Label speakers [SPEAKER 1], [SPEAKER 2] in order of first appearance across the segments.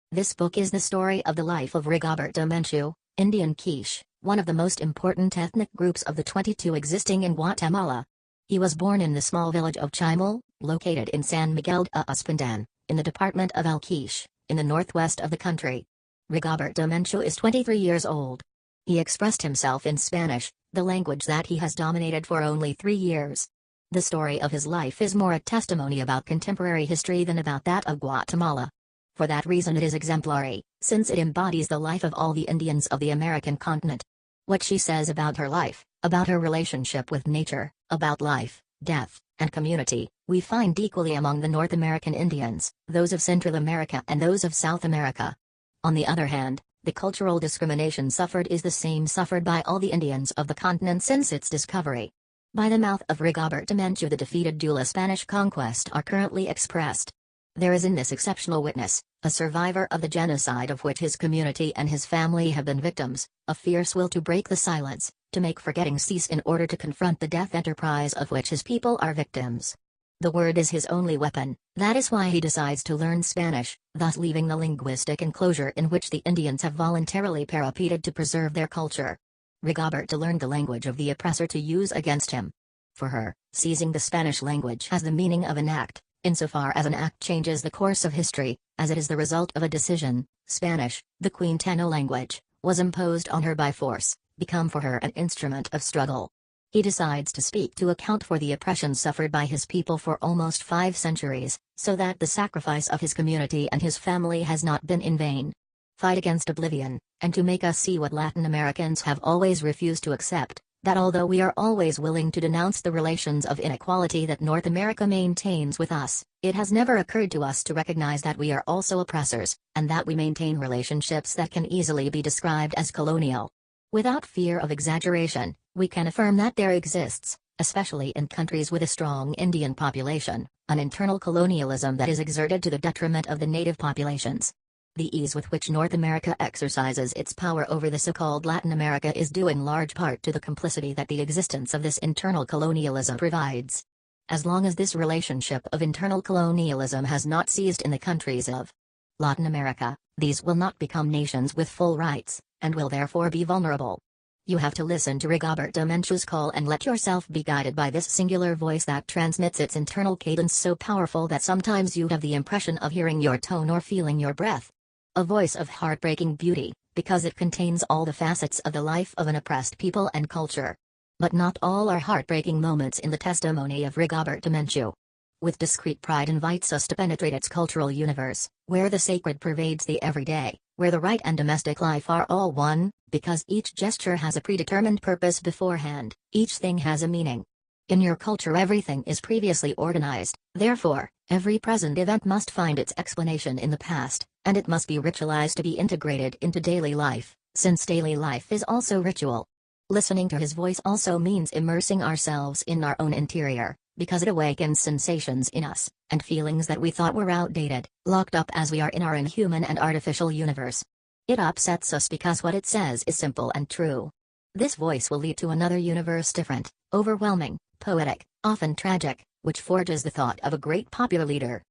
[SPEAKER 1] This book is the story of the life of Rigoberta Menchu, Indian Quiche, one of the most important ethnic groups of the 22 existing in Guatemala. He was born in the small village of Chimal, located in San Miguel de Uspendán, in the department of El Quiche, in the northwest of the country. Rigoberta Menchu is 23 years old. He expressed himself in Spanish, the language that he has dominated for only 3 years. The story of his life is more a testimony about contemporary history than about that of Guatemala. For that reason it is exemplary, since it embodies the life of all the Indians of the American continent. What she says about her life, about her relationship with nature, about life, death, and community, we find equally among the North American Indians, those of Central America and those of South America. On the other hand, the cultural discrimination suffered is the same suffered by all the Indians of the continent since its discovery. By the mouth of Rigoberta Menchu the defeated during Spanish conquest are currently expressed. There is in this exceptional witness, a survivor of the genocide of which his community and his family have been victims, a fierce will to break the silence, to make forgetting cease in order to confront the death enterprise of which his people are victims. The word is his only weapon, that is why he decides to learn Spanish, thus leaving the linguistic enclosure in which the Indians have voluntarily parapeted to preserve their culture. Rigoberta learned the language of the oppressor to use against him. For her, seizing the Spanish language has the meaning of an act, insofar as an act changes the course of history, as it is the result of a decision. Spanish, the Quintano language, was imposed on her by force, become for her an instrument of struggle. He decides to speak to account for the oppression suffered by his people for almost 5 centuries, so that the sacrifice of his community and his family has not been in vain. Fight against oblivion, and to make us see what Latin Americans have always refused to accept, that although we are always willing to denounce the relations of inequality that North America maintains with us, it has never occurred to us to recognize that we are also oppressors, and that we maintain relationships that can easily be described as colonial. Without fear of exaggeration, we can affirm that there exists, especially in countries with a strong Indian population, an internal colonialism that is exerted to the detriment of the native populations. The ease with which North America exercises its power over the so-called Latin America is due in large part to the complicity that the existence of this internal colonialism provides. As long as this relationship of internal colonialism has not ceased in the countries of Latin America, these will not become nations with full rights, and will therefore be vulnerable. You have to listen to Rigoberta Menchu's call and let yourself be guided by this singular voice that transmits its internal cadence so powerful that sometimes you have the impression of hearing your tone or feeling your breath. A voice of heartbreaking beauty, because it contains all the facets of the life of an oppressed people and culture. But not all are heartbreaking moments in the testimony of Rigoberta Menchu. With discreet pride invites us to penetrate its cultural universe, where the sacred pervades the everyday, where the right and domestic life are all one, because each gesture has a predetermined purpose beforehand, each thing has a meaning. In your culture everything is previously organized, therefore, every present event must find its explanation in the past, and it must be ritualized to be integrated into daily life, since daily life is also ritual. Listening to his voice also means immersing ourselves in our own interior, because it awakens sensations in us, and feelings that we thought were outdated, locked up as we are in our inhuman and artificial universe. It upsets us because what it says is simple and true. This voice will lead to another universe different, overwhelming, poetic, often tragic, which forges the thought of a great popular leader.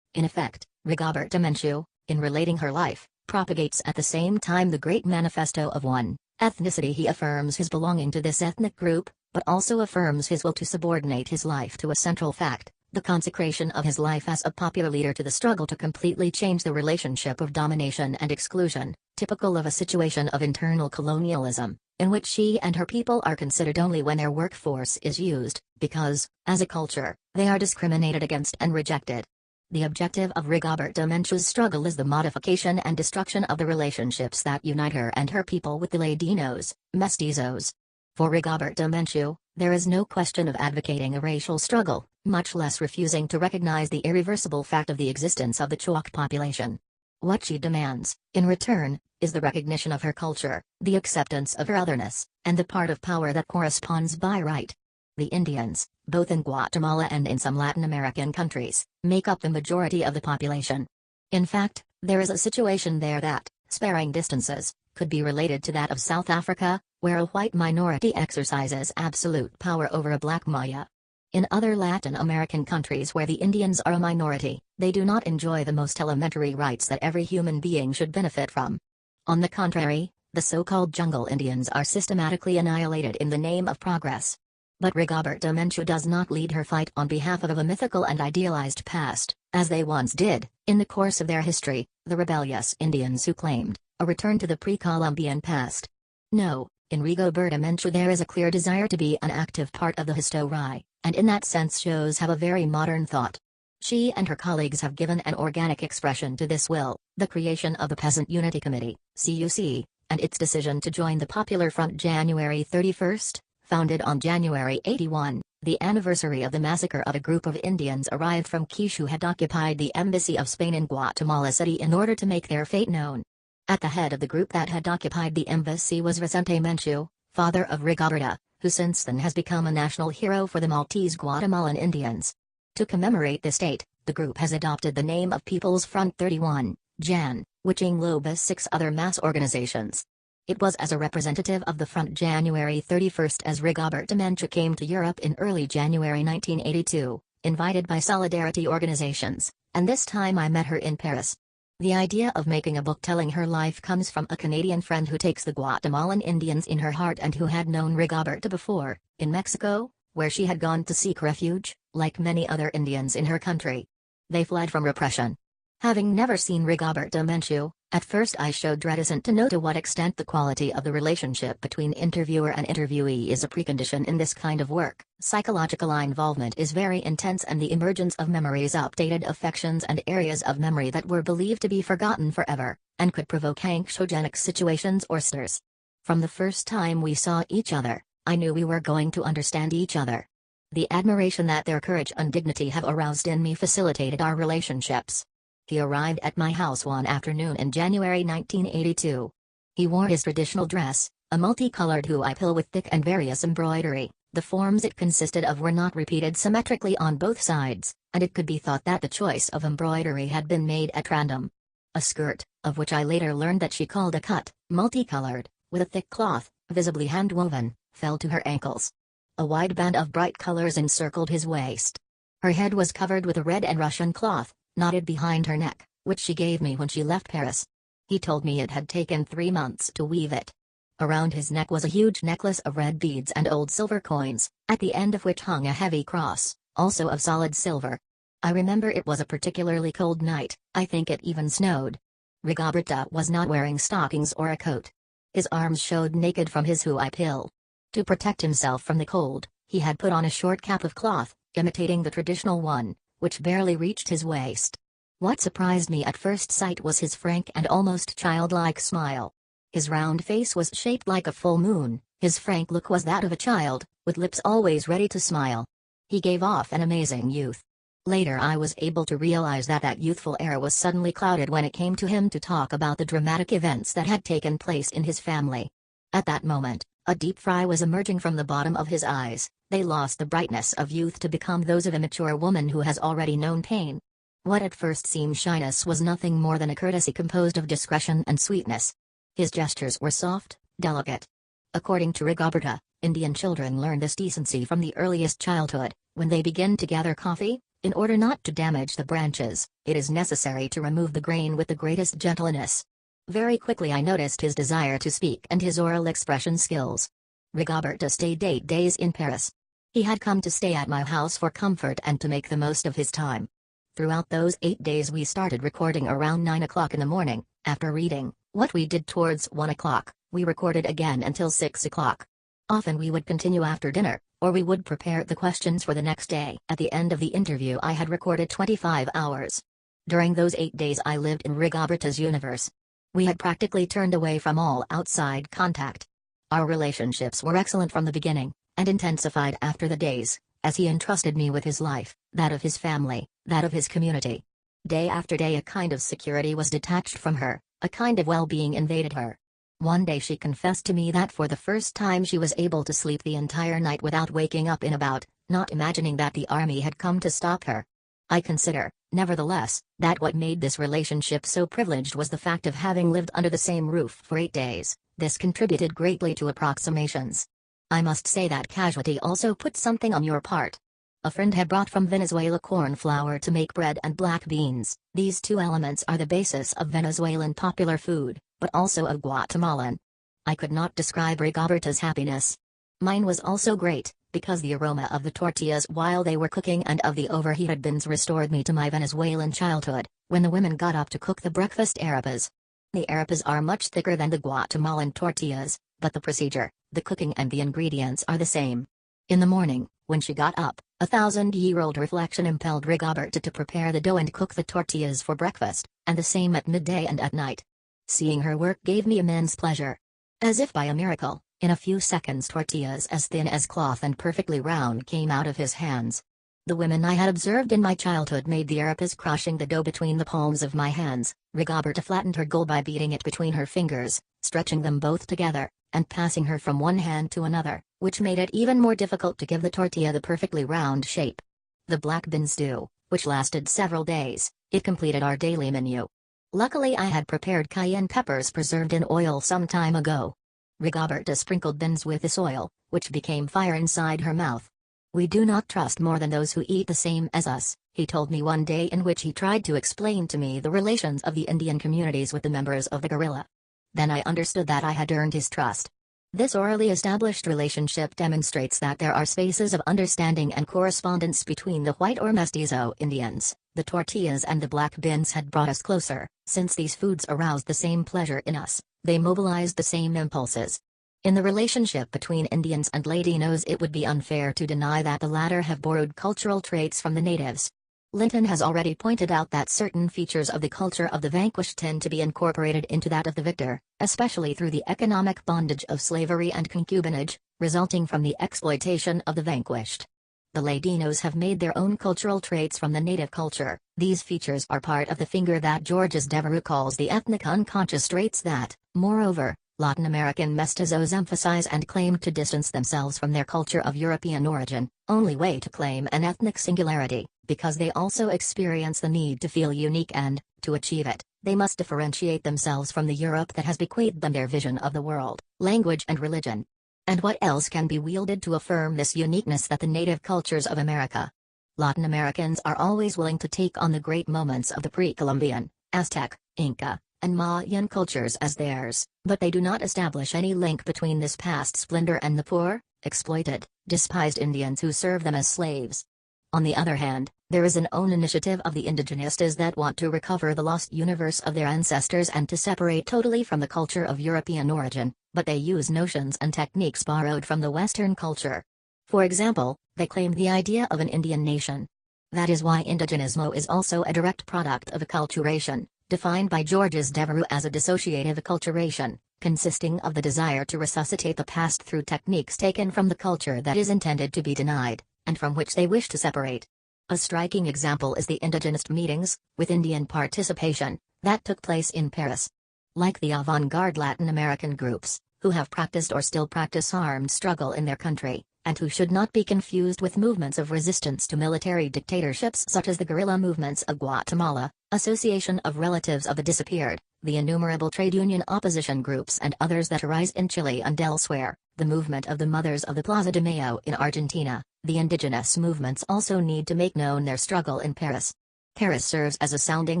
[SPEAKER 1] In effect, Rigoberta Menchu, in relating her life, propagates at the same time the great manifesto of one ethnicity. He affirms his belonging to this ethnic group, but also affirms his will to subordinate his life to a central fact, the consecration of his life as a popular leader to the struggle to completely change the relationship of domination and exclusion, typical of a situation of internal colonialism, in which she and her people are considered only when their workforce is used, because, as a culture, they are discriminated against and rejected. The objective of Rigoberta Menchu's struggle is the modification and destruction of the relationships that unite her and her people with the Ladinos, mestizos. For Rigoberta Menchu, there is no question of advocating a racial struggle, much less refusing to recognize the irreversible fact of the existence of the Choctaw population. What she demands, in return, is the recognition of her culture, the acceptance of her otherness, and the part of power that corresponds by right. The Indians, both in Guatemala and in some Latin American countries, make up the majority of the population. In fact, there is a situation there that, sparing distances, could be related to that of South Africa, where a white minority exercises absolute power over a black Maya. In other Latin American countries where the Indians are a minority, they do not enjoy the most elementary rights that every human being should benefit from. On the contrary, the so-called jungle Indians are systematically annihilated in the name of progress. But Rigoberta Menchu does not lead her fight on behalf of a mythical and idealized past, as they once did, in the course of their history, the rebellious Indians who claimed a return to the pre-Columbian past. No, in Rigoberta Menchu there is a clear desire to be an active part of the history, and in that sense shows have a very modern thought. She and her colleagues have given an organic expression to this will, the creation of the Peasant Unity Committee, CUC, and its decision to join the Popular Front January 31st, founded on January 81, the anniversary of the massacre of a group of Indians arrived from Quiche who had occupied the embassy of Spain in Guatemala City in order to make their fate known. At the head of the group that had occupied the embassy was Vicente Menchu, father of Rigoberta, who since then has become a national hero for the Maltese Guatemalan Indians. To commemorate this date, the group has adopted the name of People's Front 31, Jan, which englobes 6 other mass organizations. It was as a representative of the Front January 31st as Rigoberta Menchu came to Europe in early January 1982, invited by solidarity organizations, and this time I met her in Paris. The idea of making a book telling her life comes from a Canadian friend who takes the Guatemalan Indians in her heart and who had known Rigoberta before, in Mexico, where she had gone to seek refuge, like many other Indians in her country. They fled from repression. Having never seen Rigoberta Menchu, at first I showed reticence to know to what extent the quality of the relationship between interviewer and interviewee is a precondition in this kind of work. Psychological involvement is very intense and the emergence of memories updated affections and areas of memory that were believed to be forgotten forever, and could provoke anxiogenic situations or stirs. From the first time we saw each other, I knew we were going to understand each other. The admiration that their courage and dignity have aroused in me facilitated our relationships. He arrived at my house one afternoon in January 1982. He wore his traditional dress, a multicolored huipil with thick and various embroidery. The forms it consisted of were not repeated symmetrically on both sides, and it could be thought that the choice of embroidery had been made at random. A skirt, of which I later learned that she called a cut, multicolored, with a thick cloth, visibly hand-woven, fell to her ankles. A wide band of bright colors encircled his waist. Her head was covered with a red and Russian cloth, knotted behind her neck, which she gave me when she left Paris. He told me it had taken 3 months to weave it. Around his neck was a huge necklace of red beads and old silver coins, at the end of which hung a heavy cross, also of solid silver. I remember it was a particularly cold night, I think it even snowed. Rigoberta was not wearing stockings or a coat. His arms showed naked from his huipil. To protect himself from the cold, he had put on a short cap of cloth, imitating the traditional one, which barely reached his waist. What surprised me at first sight was his frank and almost childlike smile. His round face was shaped like a full moon, his frank look was that of a child, with lips always ready to smile. He gave off an amazing youth. Later I was able to realize that that youthful air was suddenly clouded when it came to him to talk about the dramatic events that had taken place in his family. At that moment, a deep fry was emerging from the bottom of his eyes. They lost the brightness of youth to become those of a mature woman who has already known pain. What at first seemed shyness was nothing more than a courtesy composed of discretion and sweetness. His gestures were soft, delicate. According to Rigoberta, Indian children learn this decency from the earliest childhood. When they begin to gather coffee, in order not to damage the branches, it is necessary to remove the grain with the greatest gentleness. Very quickly I noticed his desire to speak and his oral expression skills. Rigoberta stayed 8 days in Paris. He had come to stay at my house for comfort and to make the most of his time. Throughout those 8 days we started recording around 9 o'clock in the morning. After reading what we did towards 1 o'clock, we recorded again until 6 o'clock. Often we would continue after dinner, or we would prepare the questions for the next day. At the end of the interview I had recorded 25 hours. During those 8 days I lived in Rigoberta's universe. We had practically turned away from all outside contact. Our relationships were excellent from the beginning, and intensified after the days, as he entrusted me with his life, that of his family, that of his community. Day after day a kind of security was detached from her, a kind of well-being invaded her. One day she confessed to me that for the first time she was able to sleep the entire night without waking up in a bout, not imagining that the army had come to stop her. I consider, nevertheless, that what made this relationship so privileged was the fact of having lived under the same roof for 8 days. This contributed greatly to approximations. I must say that casualty also put something on your part. A friend had brought from Venezuela corn flour to make bread and black beans. These two elements are the basis of Venezuelan popular food, but also of Guatemalan. I could not describe Rigoberta's happiness. Mine was also great, because the aroma of the tortillas while they were cooking and of the overheated bins restored me to my Venezuelan childhood, when the women got up to cook the breakfast arepas. The arepas are much thicker than the Guatemalan tortillas, but the procedure, the cooking and the ingredients are the same. In the morning, when she got up, a 1,000-year-old reflection impelled Rigoberta to prepare the dough and cook the tortillas for breakfast, and the same at midday and at night. Seeing her work gave me immense pleasure. As if by a miracle, in a few seconds tortillas as thin as cloth and perfectly round came out of his hands. The women I had observed in my childhood made the arepas crushing the dough between the palms of my hands. Rigoberta flattened her goal by beating it between her fingers, stretching them both together, and passing her from one hand to another, which made it even more difficult to give the tortilla the perfectly round shape. The black bean stew, which lasted several days, it completed our daily menu. Luckily I had prepared cayenne peppers preserved in oil some time ago. Rigoberta sprinkled beans with this oil, which became fire inside her mouth. "We do not trust more than those who eat the same as us," he told me one day, in which he tried to explain to me the relations of the Indian communities with the members of the guerrilla. Then I understood that I had earned his trust. This orally established relationship demonstrates that there are spaces of understanding and correspondence between the white or mestizo Indians. The tortillas and the black beans had brought us closer, since these foods aroused the same pleasure in us, they mobilized the same impulses. In the relationship between Indians and Latinos, it would be unfair to deny that the latter have borrowed cultural traits from the natives. Linton has already pointed out that certain features of the culture of the vanquished tend to be incorporated into that of the victor, especially through the economic bondage of slavery and concubinage, resulting from the exploitation of the vanquished. The Latinos have made their own cultural traits from the native culture. These features are part of the finger that Georges Devereux calls the ethnic unconscious traits that, moreover, Latin American mestizos emphasize and claim to distance themselves from their culture of European origin, only way to claim an ethnic singularity, because they also experience the need to feel unique and, to achieve it, they must differentiate themselves from the Europe that has bequeathed them their vision of the world, language and religion. And what else can be wielded to affirm this uniqueness that the native cultures of America? Latin Americans are always willing to take on the great moments of the pre-Columbian, Aztec, Inca, and Mayan cultures as theirs, but they do not establish any link between this past splendor and the poor, exploited, despised Indians who serve them as slaves. On the other hand, there is an own initiative of the indigenistas that want to recover the lost universe of their ancestors and to separate totally from the culture of European origin, but they use notions and techniques borrowed from the Western culture. For example, they claim the idea of an Indian nation. That is why indigenismo is also a direct product of acculturation, defined by Georges Devereux as a dissociative acculturation, consisting of the desire to resuscitate the past through techniques taken from the culture that is intended to be denied, and from which they wish to separate. A striking example is the indigenist meetings, with Indian participation, that took place in Paris. Like the avant-garde Latin American groups, who have practiced or still practice armed struggle in their country, and who should not be confused with movements of resistance to military dictatorships such as the guerrilla movements of Guatemala, Association of Relatives of the Disappeared, the innumerable trade union opposition groups and others that arise in Chile and elsewhere, the movement of the Mothers of the Plaza de Mayo in Argentina. The indigenous movements also need to make known their struggle in Paris. Paris serves as a sounding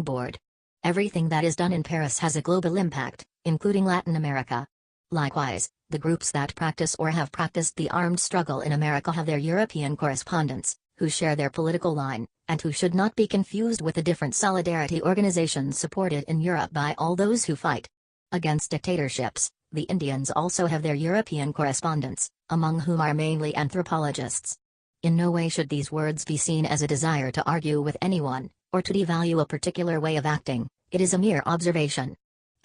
[SPEAKER 1] board. Everything that is done in Paris has a global impact, including Latin America. Likewise, the groups that practice or have practiced the armed struggle in America have their European correspondents, who share their political line, and who should not be confused with the different solidarity organizations supported in Europe by all those who fight against dictatorships. The Indians also have their European correspondents, among whom are mainly anthropologists. In no way should these words be seen as a desire to argue with anyone, or to devalue a particular way of acting. It is a mere observation.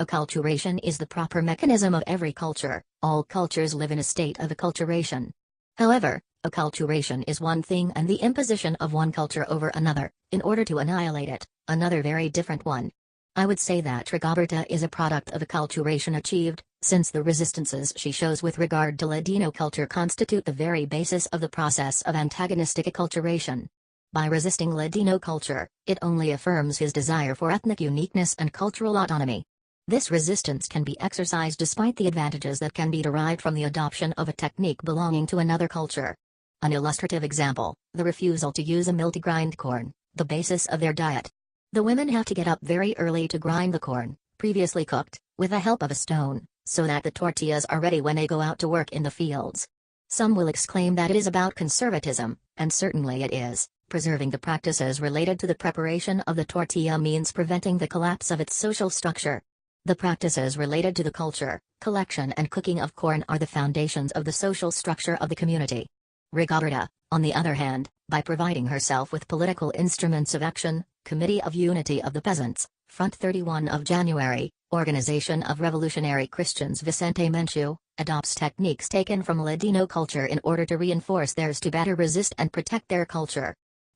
[SPEAKER 1] Acculturation is the proper mechanism of every culture. All cultures live in a state of acculturation. However, acculturation is one thing and the imposition of one culture over another, in order to annihilate it, another very different one. I would say that Rigoberta is a product of acculturation achieved, since the resistances she shows with regard to Ladino culture constitute the very basis of the process of antagonistic acculturation. By resisting Ladino culture, it only affirms his desire for ethnic uniqueness and cultural autonomy. This resistance can be exercised despite the advantages that can be derived from the adoption of a technique belonging to another culture. An illustrative example, the refusal to use a mill to grind corn, the basis of their diet. The women have to get up very early to grind the corn, previously cooked, with the help of a stone, so that the tortillas are ready when they go out to work in the fields. Some will exclaim that it is about conservatism, and certainly it is. Preserving the practices related to the preparation of the tortilla means preventing the collapse of its social structure. The practices related to the culture, collection and cooking of corn are the foundations of the social structure of the community. Rigoberta, on the other hand, by providing herself with political instruments of action, Committee of Unity of the Peasants, Front 31 of January, Organization of Revolutionary Christians Vicente Menchu, adopts techniques taken from Ladino culture in order to reinforce theirs to better resist and protect their culture.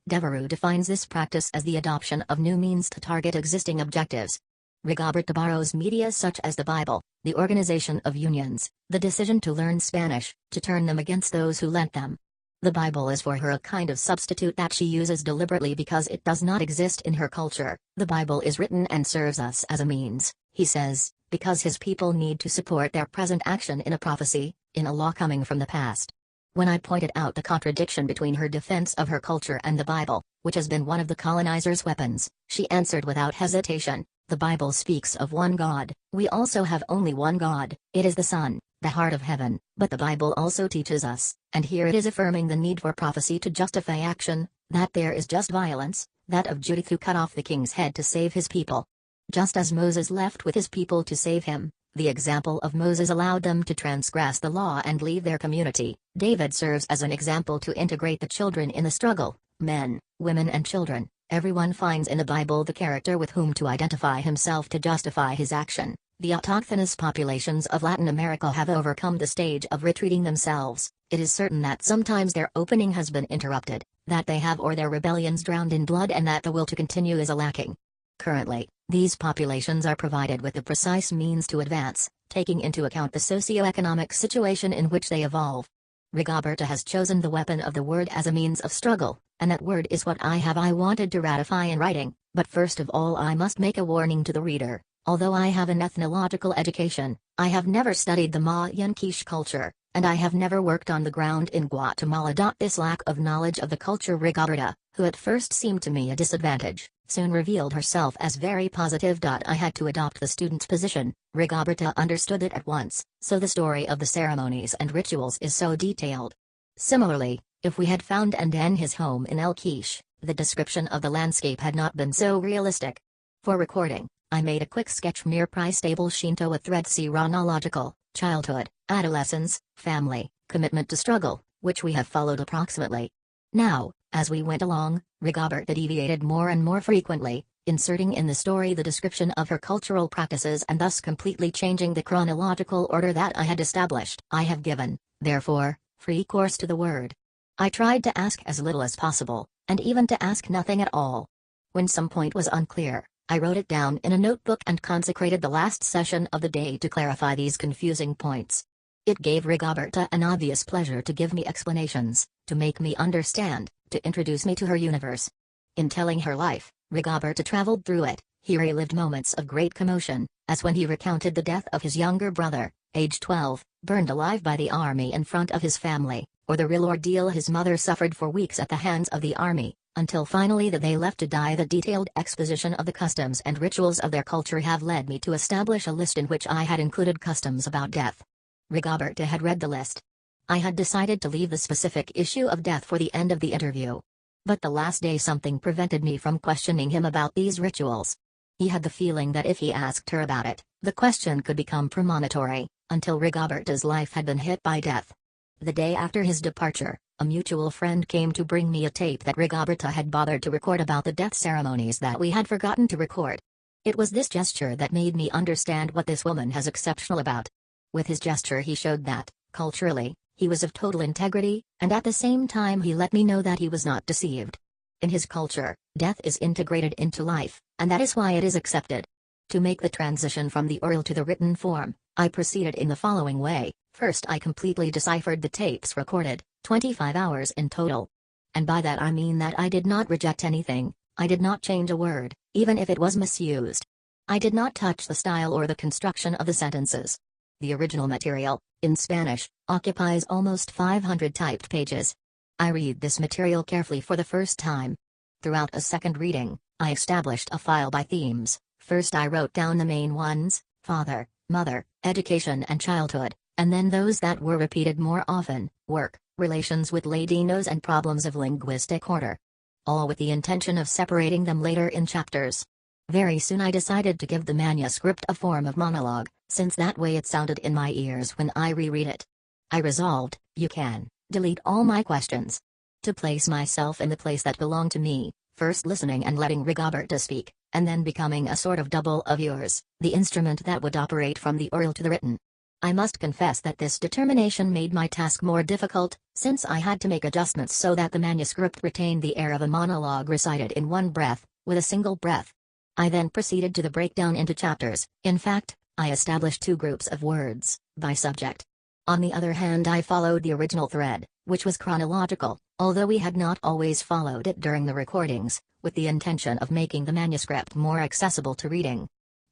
[SPEAKER 1] Devereux defines this practice as the adoption of new means to target existing objectives. Rigoberta borrows media such as the Bible, the organization of unions, the decision to learn Spanish, to turn them against those who lent them. The Bible is for her a kind of substitute that she uses deliberately because it does not exist in her culture. The Bible is written and serves us as a means, he says, because his people need to support their present action in a prophecy, in a law coming from the past. When I pointed out the contradiction between her defense of her culture and the Bible, which has been one of the colonizers' weapons, she answered without hesitation, "The Bible speaks of one God, we also have only one God, it is the Son, the heart of heaven, but the Bible also teaches us, and here it is affirming the need for prophecy to justify action, that there is just violence, that of Judith who cut off the king's head to save his people. Just as Moses left with his people to save him, the example of Moses allowed them to transgress the law and leave their community. David serves as an example to integrate the children in the struggle, men, women and children. Everyone finds in the Bible the character with whom to identify himself to justify his action. The autochthonous populations of Latin America have overcome the stage of retreating themselves. It is certain that sometimes their opening has been interrupted, that they have or their rebellions drowned in blood and that the will to continue is lacking. Currently, these populations are provided with the precise means to advance, taking into account the socio-economic situation in which they evolve. Rigoberta has chosen the weapon of the word as a means of struggle, and that word is what I wanted to ratify in writing, but first of all I must make a warning to the reader. Although I have an ethnological education, I have never studied the Mayan Quiche culture, and I have never worked on the ground in Guatemala. This lack of knowledge of the culture Rigoberta, who at first seemed to me a disadvantage, soon revealed herself as very positive. I had to adopt the student's position. Rigoberta understood it at once, so the story of the ceremonies and rituals is so detailed. Similarly, if we had found Anden his home in El Quiche, the description of the landscape had not been so realistic. For recording, I made a quick sketch mere stable Shinto a thread chronological, childhood, adolescence, family, commitment to struggle, which we have followed approximately. Now, as we went along, Rigoberta deviated more and more frequently, inserting in the story the description of her cultural practices and thus completely changing the chronological order that I had established. I have given, therefore, free course to the word. I tried to ask as little as possible, and even to ask nothing at all. When some point was unclear, I wrote it down in a notebook and consecrated the last session of the day to clarify these confusing points. It gave Rigoberta an obvious pleasure to give me explanations, to make me understand, to introduce me to her universe. In telling her life, Rigoberta traveled through it. He relived moments of great commotion, as when he recounted the death of his younger brother, aged 12, burned alive by the army in front of his family, or the real ordeal his mother suffered for weeks at the hands of the army, until finally that they left to die. The detailed exposition of the customs and rituals of their culture have led me to establish a list in which I had included customs about death. Rigoberta had read the list. I had decided to leave the specific issue of death for the end of the interview. But the last day something prevented me from questioning him about these rituals. He had the feeling that if he asked her about it, the question could become premonitory, until Rigoberta's life had been hit by death. The day after his departure, a mutual friend came to bring me a tape that Rigoberta had bothered to record about the death ceremonies that we had forgotten to record. It was this gesture that made me understand what this woman has exceptional about. With his gesture he showed that, culturally, he was of total integrity, and at the same time he let me know that he was not deceived. In his culture, death is integrated into life, and that is why it is accepted. To make the transition from the oral to the written form, I proceeded in the following way. First I completely deciphered the tapes recorded, 25 hours in total. And by that I mean that I did not reject anything, I did not change a word, even if it was misused. I did not touch the style or the construction of the sentences. The original material, in Spanish, occupies almost 500 typed pages. I read this material carefully for the first time. Throughout a second reading, I established a file by themes. First I wrote down the main ones: father, mother, education and childhood, and then those that were repeated more often: work, relations with Ladinos and problems of linguistic order. All with the intention of separating them later in chapters. Very soon I decided to give the manuscript a form of monologue, since that way it sounded in my ears when I reread it. I resolved, you can delete all my questions. To place myself in the place that belonged to me, first listening and letting Rigoberta speak, and then becoming a sort of double of yours, the instrument that would operate from the oral to the written. I must confess that this determination made my task more difficult, since I had to make adjustments so that the manuscript retained the air of a monologue recited in one breath, with a single breath. I then proceeded to the breakdown into chapters. In fact, I established 2 groups of words, by subject. On the other hand, I followed the original thread, which was chronological, although we had not always followed it during the recordings, with the intention of making the manuscript more accessible to reading.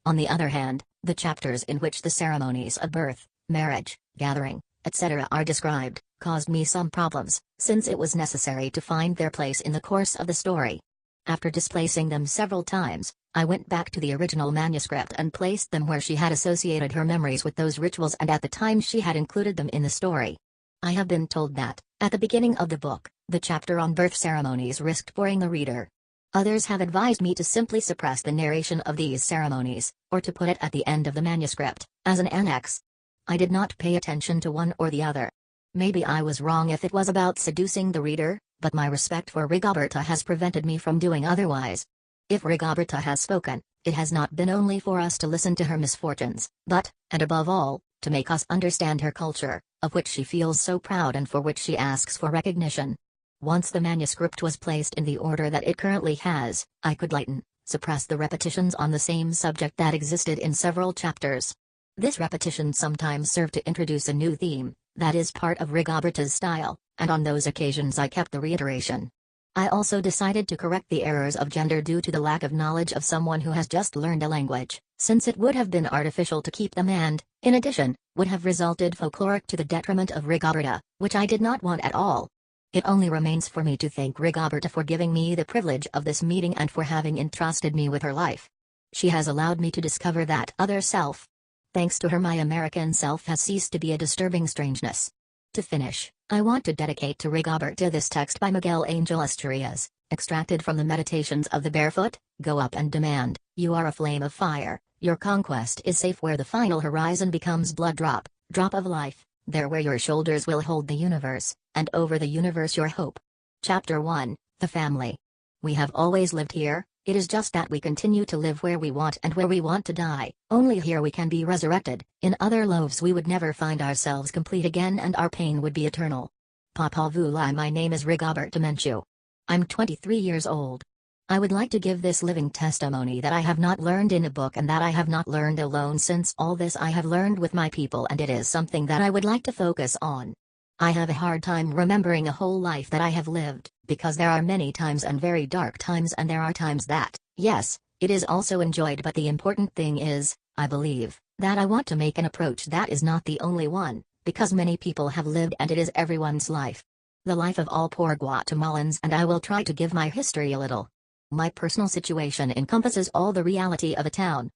[SPEAKER 1] On the other hand, the chapters in which the ceremonies of birth, marriage, gathering, etc. are described, caused me some problems, since it was necessary to find their place in the course of the story. After displacing them several times, I went back to the original manuscript and placed them where she had associated her memories with those rituals and at the time she had included them in the story. I have been told that, at the beginning of the book, the chapter on birth ceremonies risked boring the reader. Others have advised me to simply suppress the narration of these ceremonies, or to put it at the end of the manuscript, as an annex. I did not pay attention to one or the other. Maybe I was wrong if it was about seducing the reader, but my respect for Rigoberta has prevented me from doing otherwise. If Rigoberta has spoken, it has not been only for us to listen to her misfortunes, but, and above all, to make us understand her culture, of which she feels so proud and for which she asks for recognition. Once the manuscript was placed in the order that it currently has, I could lighten, suppress the repetitions on the same subject that existed in several chapters. This repetition sometimes served to introduce a new theme, that is part of Rigoberta's style, and on those occasions I kept the reiteration. I also decided to correct the errors of gender due to the lack of knowledge of someone who has just learned a language, since it would have been artificial to keep them and, in addition, would have resulted folkloric to the detriment of Rigoberta, which I did not want at all. It only remains for me to thank Rigoberta for giving me the privilege of this meeting and for having entrusted me with her life. She has allowed me to discover that other self. Thanks to her, my American self has ceased to be a disturbing strangeness. To finish, I want to dedicate to Rigoberta this text by Miguel Angel Asturias, extracted from the Meditations of the Barefoot. Go up and demand, you are a flame of fire, your conquest is safe where the final horizon becomes blood drop, drop of life, there where your shoulders will hold the universe, and over the universe your hope. Chapter 1, The Family. We have always lived here, it is just that we continue to live where we want and where we want to die. Only here we can be resurrected, in other loaves we would never find ourselves complete again and our pain would be eternal. Papa Vula, my name is Rigoberta Menchu. I'm 23 years old. I would like to give this living testimony that I have not learned in a book and that I have not learned alone, since all this I have learned with my people and it is something that I would like to focus on. I have a hard time remembering a whole life that I have lived, because there are many times and very dark times and there are times that, yes, it is also enjoyed, but the important thing is, I believe, that I want to make an approach that is not the only one, because many people have lived and it is everyone's life. The life of all poor Guatemalans, and I will try to give my history a little. My personal situation encompasses all the reality of a town.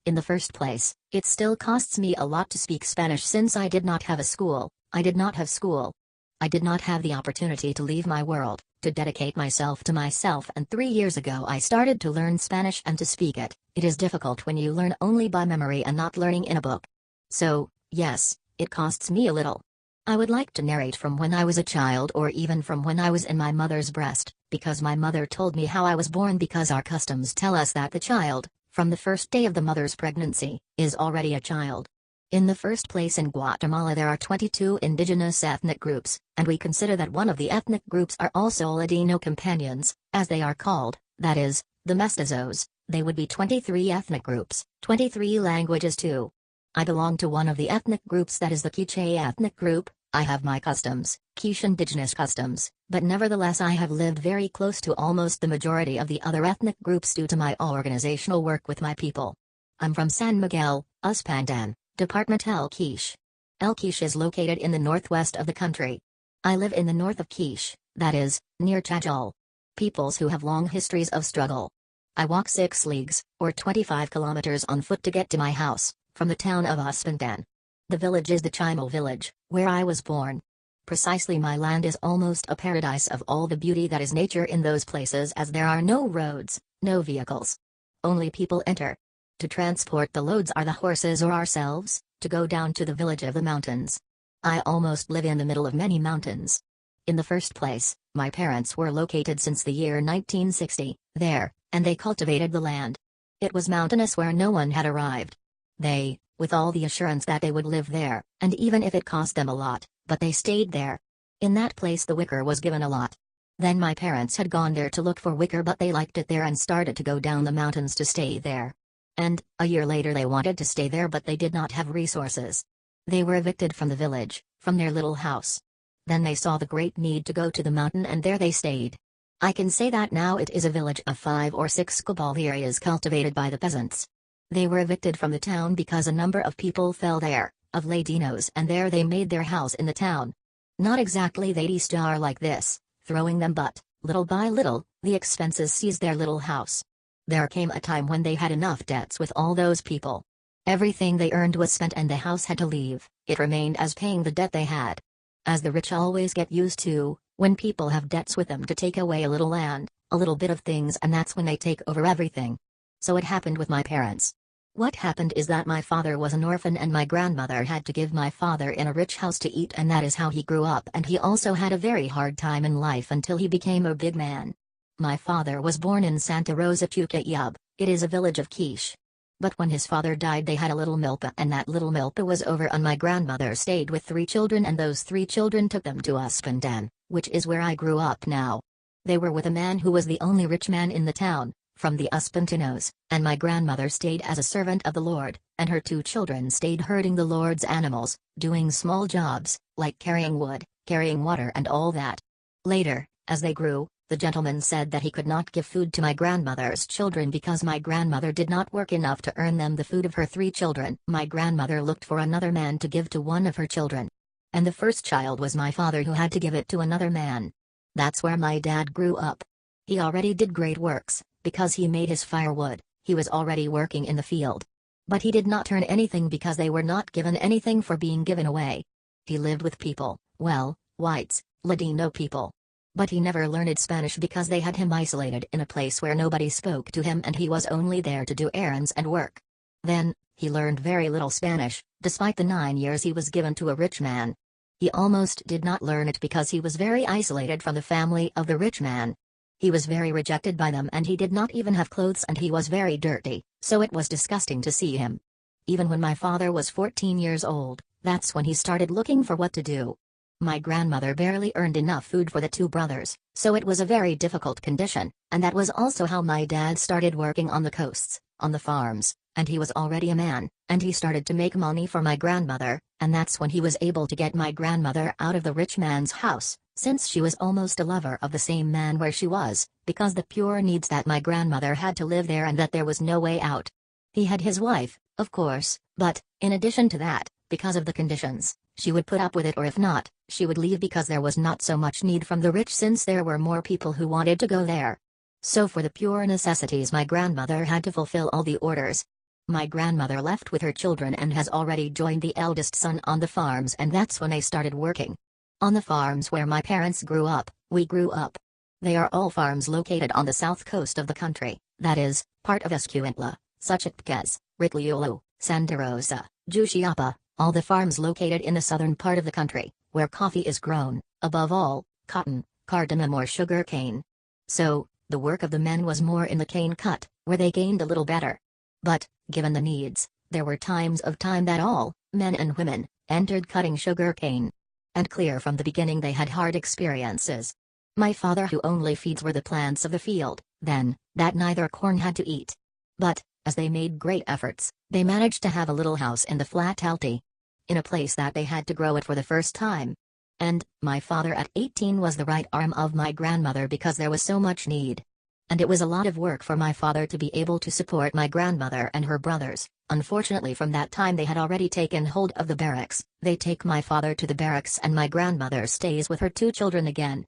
[SPEAKER 1] In the first place, it still costs me a lot to speak Spanish since I did not have a school. I did not have school. I did not have the opportunity to leave my world, to dedicate myself to myself, and 3 years ago I started to learn Spanish and to speak it. It is difficult when you learn only by memory and not learning in a book. So, yes, it costs me a little. I would like to narrate from when I was a child or even from when I was in my mother's breast, because my mother told me how I was born, because our customs tell us that the child, from the first day of the mother's pregnancy, is already a child. In the first place, in Guatemala there are 22 indigenous ethnic groups, and we consider that one of the ethnic groups are also Ladino companions, as they are called, that is, the mestizos. They would be 23 ethnic groups, 23 languages too. I belong to one of the ethnic groups, that is the Quiche ethnic group. I have my customs, Quiche indigenous customs, but nevertheless I have lived very close to almost the majority of the other ethnic groups due to my organizational work with my people. I'm from San Miguel, Uspandan, Department El Quiche. El Quiche is located in the northwest of the country. I live in the north of Quiche, That is, near Chajal. Peoples who have long histories of struggle. I walk 6 leagues, or 25 kilometers on foot to get to my house, from the town of Uspandan. The village is the Chimal village, where I was born. Precisely, my land is almost a paradise of all the beauty that is nature in those places, as there are no roads, no vehicles. Only people enter. To transport the loads are the horses or ourselves, to go down to the village of the mountains. I almost live in the middle of many mountains. In the first place, my parents were located since the year 1960, there, and they cultivated the land. It was mountainous where no one had arrived. They, with all the assurance that they would live there, and even if it cost them a lot, but they stayed there. In that place the wicker was given a lot. Then my parents had gone there to look for wicker, but they liked it there and started to go down the mountains to stay there. And, a year later they wanted to stay there, but they did not have resources. They were evicted from the village, from their little house. Then they saw the great need to go to the mountain, and there they stayed. I can say that now it is a village of 5 or 6 cabal areas cultivated by the peasants. They were evicted from the town because a number of people fell there, of Ladinos, and there they made their house in the town. Not exactly they'd star like this, throwing them, but, little by little, the expenses seized their little house. There came a time when they had enough debts with all those people. Everything they earned was spent and the house had to leave. It remained as paying the debt they had. As the rich always get used to, when people have debts with them, to take away a little land, a little bit of things, and that's when they take over everything. So it happened with my parents. What happened is that my father was an orphan and my grandmother had to give my father in a rich house to eat, and that is how he grew up, and he also had a very hard time in life until he became a big man. My father was born in Santa Rosa Pucayub, it is a village of Quiche. But when his father died they had a little milpa, and that little milpa was over, and my grandmother stayed with 3 children, and those 3 children took them to Uspandan, which is where I grew up now. They were with a man who was the only rich man in the town, from the Uspantinos, and my grandmother stayed as a servant of the Lord, and her 2 children stayed herding the Lord's animals, doing small jobs, like carrying wood, carrying water and all that. Later, as they grew, the gentleman said that he could not give food to my grandmother's children because my grandmother did not work enough to earn them the food of her 3 children. My grandmother looked for another man to give to one of her children. And the first child was my father, who had to give it to another man. That's where my dad grew up. He already did great works, because he made his firewood, he was already working in the field. But he did not earn anything because they were not given anything for being given away. He lived with people, well, whites, Ladino people. But he never learned Spanish because they had him isolated in a place where nobody spoke to him and he was only there to do errands and work. Then, he learned very little Spanish, despite the 9 years he was given to a rich man. He almost did not learn it because he was very isolated from the family of the rich man. He was very rejected by them, and he did not even have clothes, and he was very dirty, so it was disgusting to see him. Even when my father was 14 years old, that's when he started looking for what to do. My grandmother barely earned enough food for the 2 brothers, so it was a very difficult condition, and that was also how my dad started working on the coasts, on the farms, and he was already a man, and he started to make money for my grandmother, and that's when he was able to get my grandmother out of the rich man's house, since she was almost a lover of the same man where she was, because the pure needs that my grandmother had to live there and that there was no way out. He had his wife, of course, but, in addition to that, because of the conditions, she would put up with it, or if not, she would leave because there was not so much need from the rich since there were more people who wanted to go there. So for the pure necessities my grandmother had to fulfill all the orders. My grandmother left with her children and has already joined the eldest son on the farms, and that's when I started working. On the farms where my parents grew up, we grew up. They are all farms located on the south coast of the country, that is, part of Escuintla, Suchitpques, Ritliolo, Santa Rosa, Juchiapa, all the farms located in the southern part of the country, where coffee is grown, above all, cotton, cardamom or sugar cane. So, the work of the men was more in the cane cut, where they gained a little better. But, given the needs, there were times of time that all, men and women, entered cutting sugar cane. And clear from the beginning they had hard experiences. My father who only feeds were the plants of the field, then, that neither corn had to eat. But, as they made great efforts, they managed to have a little house in the flat alti. In a place that they had to grow it for the first time. And, my father at 18 was the right arm of my grandmother because there was so much need. And it was a lot of work for my father to be able to support my grandmother and her brothers. Unfortunately from that time they had already taken hold of the barracks. They take my father to the barracks and my grandmother stays with her 2 children again.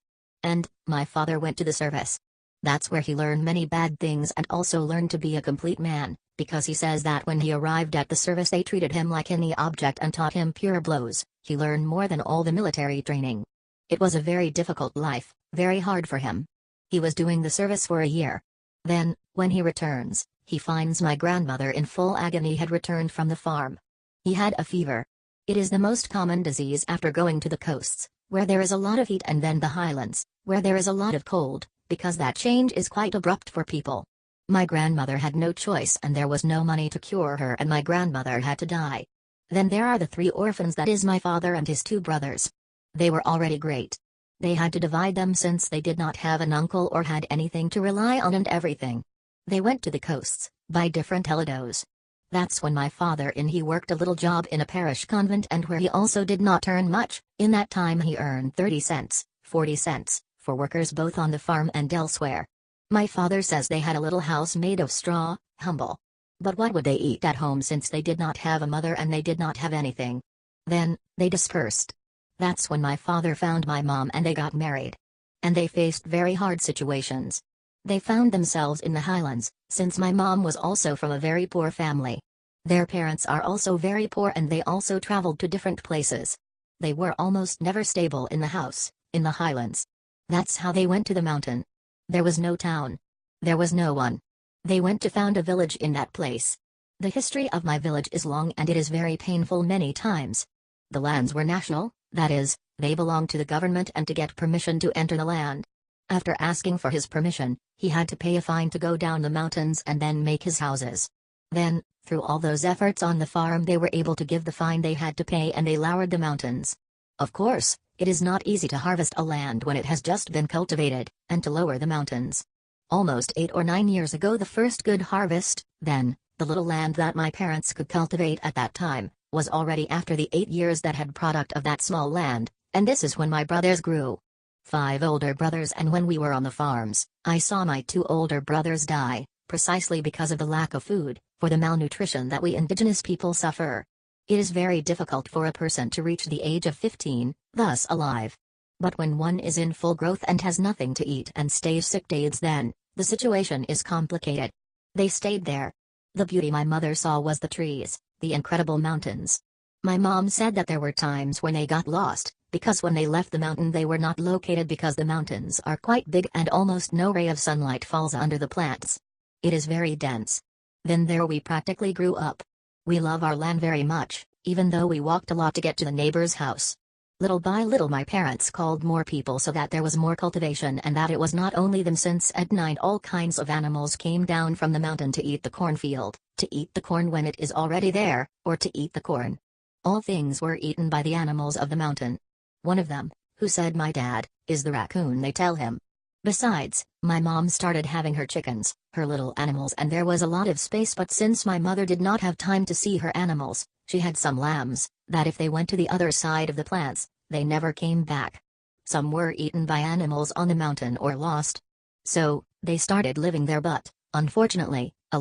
[SPEAKER 1] And my father went to the service. That's where he learned many bad things and also learned to be a complete man, because he says that when he arrived at the service they treated him like any object and taught him pure blows. He learned more than all the military training. It was a very difficult life, very hard for him. He was doing the service for a year. Then, when he returns, he finds my grandmother in full agony had returned from the farm. He had a fever. It is the most common disease after going to the coasts, where there is a lot of heat, and then the highlands, where there is a lot of cold, because that change is quite abrupt for people. My grandmother had no choice and there was no money to cure her, and my grandmother had to die. Then there are the 3 orphans, that is my father and his 2 brothers. They were already great. They had to divide them since they did not have an uncle or had anything to rely on and everything. They went to the coasts, by different holidays. That's when my father he worked a little job in a parish convent, and where he also did not earn much. In that time he earned 30 cents, 40 cents, for workers both on the farm and elsewhere. My father says they had a little house made of straw, humble. But what would they eat at home since they did not have a mother and they did not have anything? Then, they dispersed. That's when my father found my mom and they got married. And they faced very hard situations. They found themselves in the highlands, since my mom was also from a very poor family. Their parents are also very poor and they also traveled to different places. They were almost never stable in the house, in the highlands. That's how they went to the mountain. There was no town. There was no one. They went to found a village in that place. The history of my village is long and it is very painful many times. The lands were national, that is, they belonged to the government, and to get permission to enter the land. After asking for his permission, he had to pay a fine to go down the mountains and then make his houses. Then, through all those efforts on the farm, they were able to give the fine they had to pay and they lowered the mountains. Of course, it is not easy to harvest a land when it has just been cultivated, and to lower the mountains. Almost 8 or 9 years ago the first good harvest, then, the little land that my parents could cultivate at that time, was already after the 8 years that had product of that small land, and this is when my brothers grew. 5 older brothers, and when we were on the farms, I saw my 2 older brothers die, precisely because of the lack of food, for the malnutrition that we indigenous people suffer. It is very difficult for a person to reach the age of 15, thus alive. But when one is in full growth and has nothing to eat and stays sick days, then, the situation is complicated. They stayed there. The beauty my mother saw was the trees, the incredible mountains. My mom said that there were times when they got lost, because when they left the mountain they were not located because the mountains are quite big and almost no ray of sunlight falls under the plants. It is very dense. Then there we practically grew up. We love our land very much, even though we walked a lot to get to the neighbor's house. Little by little my parents called more people so that there was more cultivation, and that it was not only them, since at night all kinds of animals came down from the mountain to eat the cornfield, to eat the corn when it is already there, or to eat the corn. All things were eaten by the animals of the mountain. One of them, who said my dad, is the raccoon they tell him. Besides, my mom started having her chickens, her little animals, and there was a lot of space, but since my mother did not have time to see her animals, she had some lambs, that if they went to the other side of the plants, they never came back. Some were eaten by animals on the mountain or lost. So, they started living there, but, unfortunately, a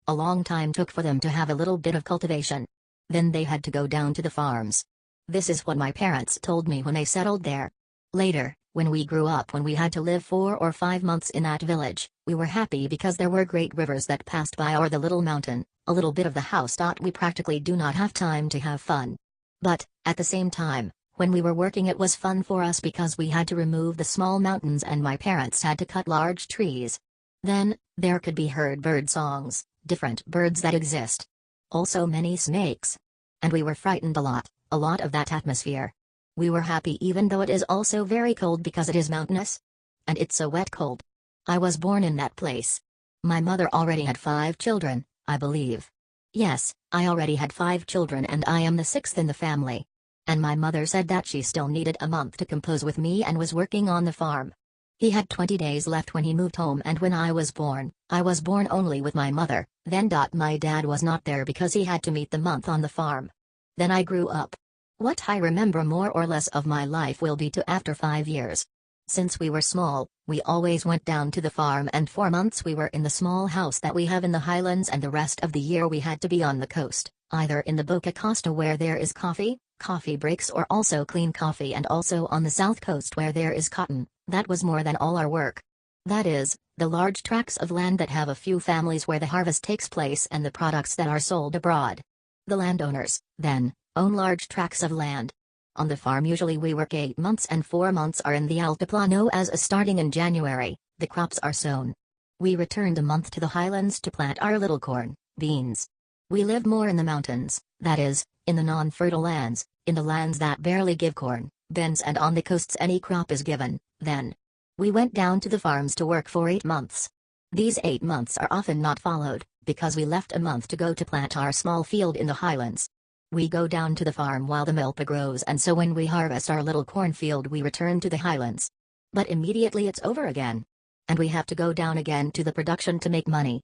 [SPEAKER 1] long time took for them to have a little bit of cultivation. Then they had to go down to the farms. This is what my parents told me when they settled there. Later, when we grew up, when we had to live 4 or 5 months in that village, we were happy because there were great rivers that passed by or the little mountain, a little bit of the house. We practically do not have time to have fun. But, at the same time, when we were working it was fun for us because we had to remove the small mountains and my parents had to cut large trees. Then, there could be heard bird songs, different birds that exist. Also many snakes. And we were frightened a lot of that atmosphere. We were happy even though it is also very cold because it is mountainous. And it's a wet cold. I was born in that place. My mother already had 5 children, I believe. Yes, I already had 5 children and I am the 6th in the family. And my mother said that she still needed a month to compose with me and was working on the farm. He had 20 days left when he moved home, and when I was born only with my mother, then. My dad was not there because he had to meet the month on the farm. Then I grew up. What I remember more or less of my life will be to after 5 years. Since we were small, we always went down to the farm, and 4 months we were in the small house that we have in the highlands, and the rest of the year we had to be on the coast, either in the Boca Costa where there is coffee breaks, or also clean coffee, and also on the south coast where there is cotton. That was more than all our work. That is, the large tracts of land that have a few families where the harvest takes place and the products that are sold abroad. The landowners, then, own large tracts of land. On the farm usually we work 8 months, and 4 months are in the Altiplano, as starting in January, the crops are sown. We returned a month to the highlands to plant our little corn, beans. We live more in the mountains, that is, in the non-fertile lands, in the lands that barely give corn, beans, and on the coasts any crop is given. Then we went down to the farms to work for 8 months. These 8 months are often not followed, because we left a month to go to plant our small field in the highlands. We go down to the farm while the milpa grows, and so when we harvest our little cornfield we return to the highlands. But immediately it's over again. And we have to go down again to the production to make money.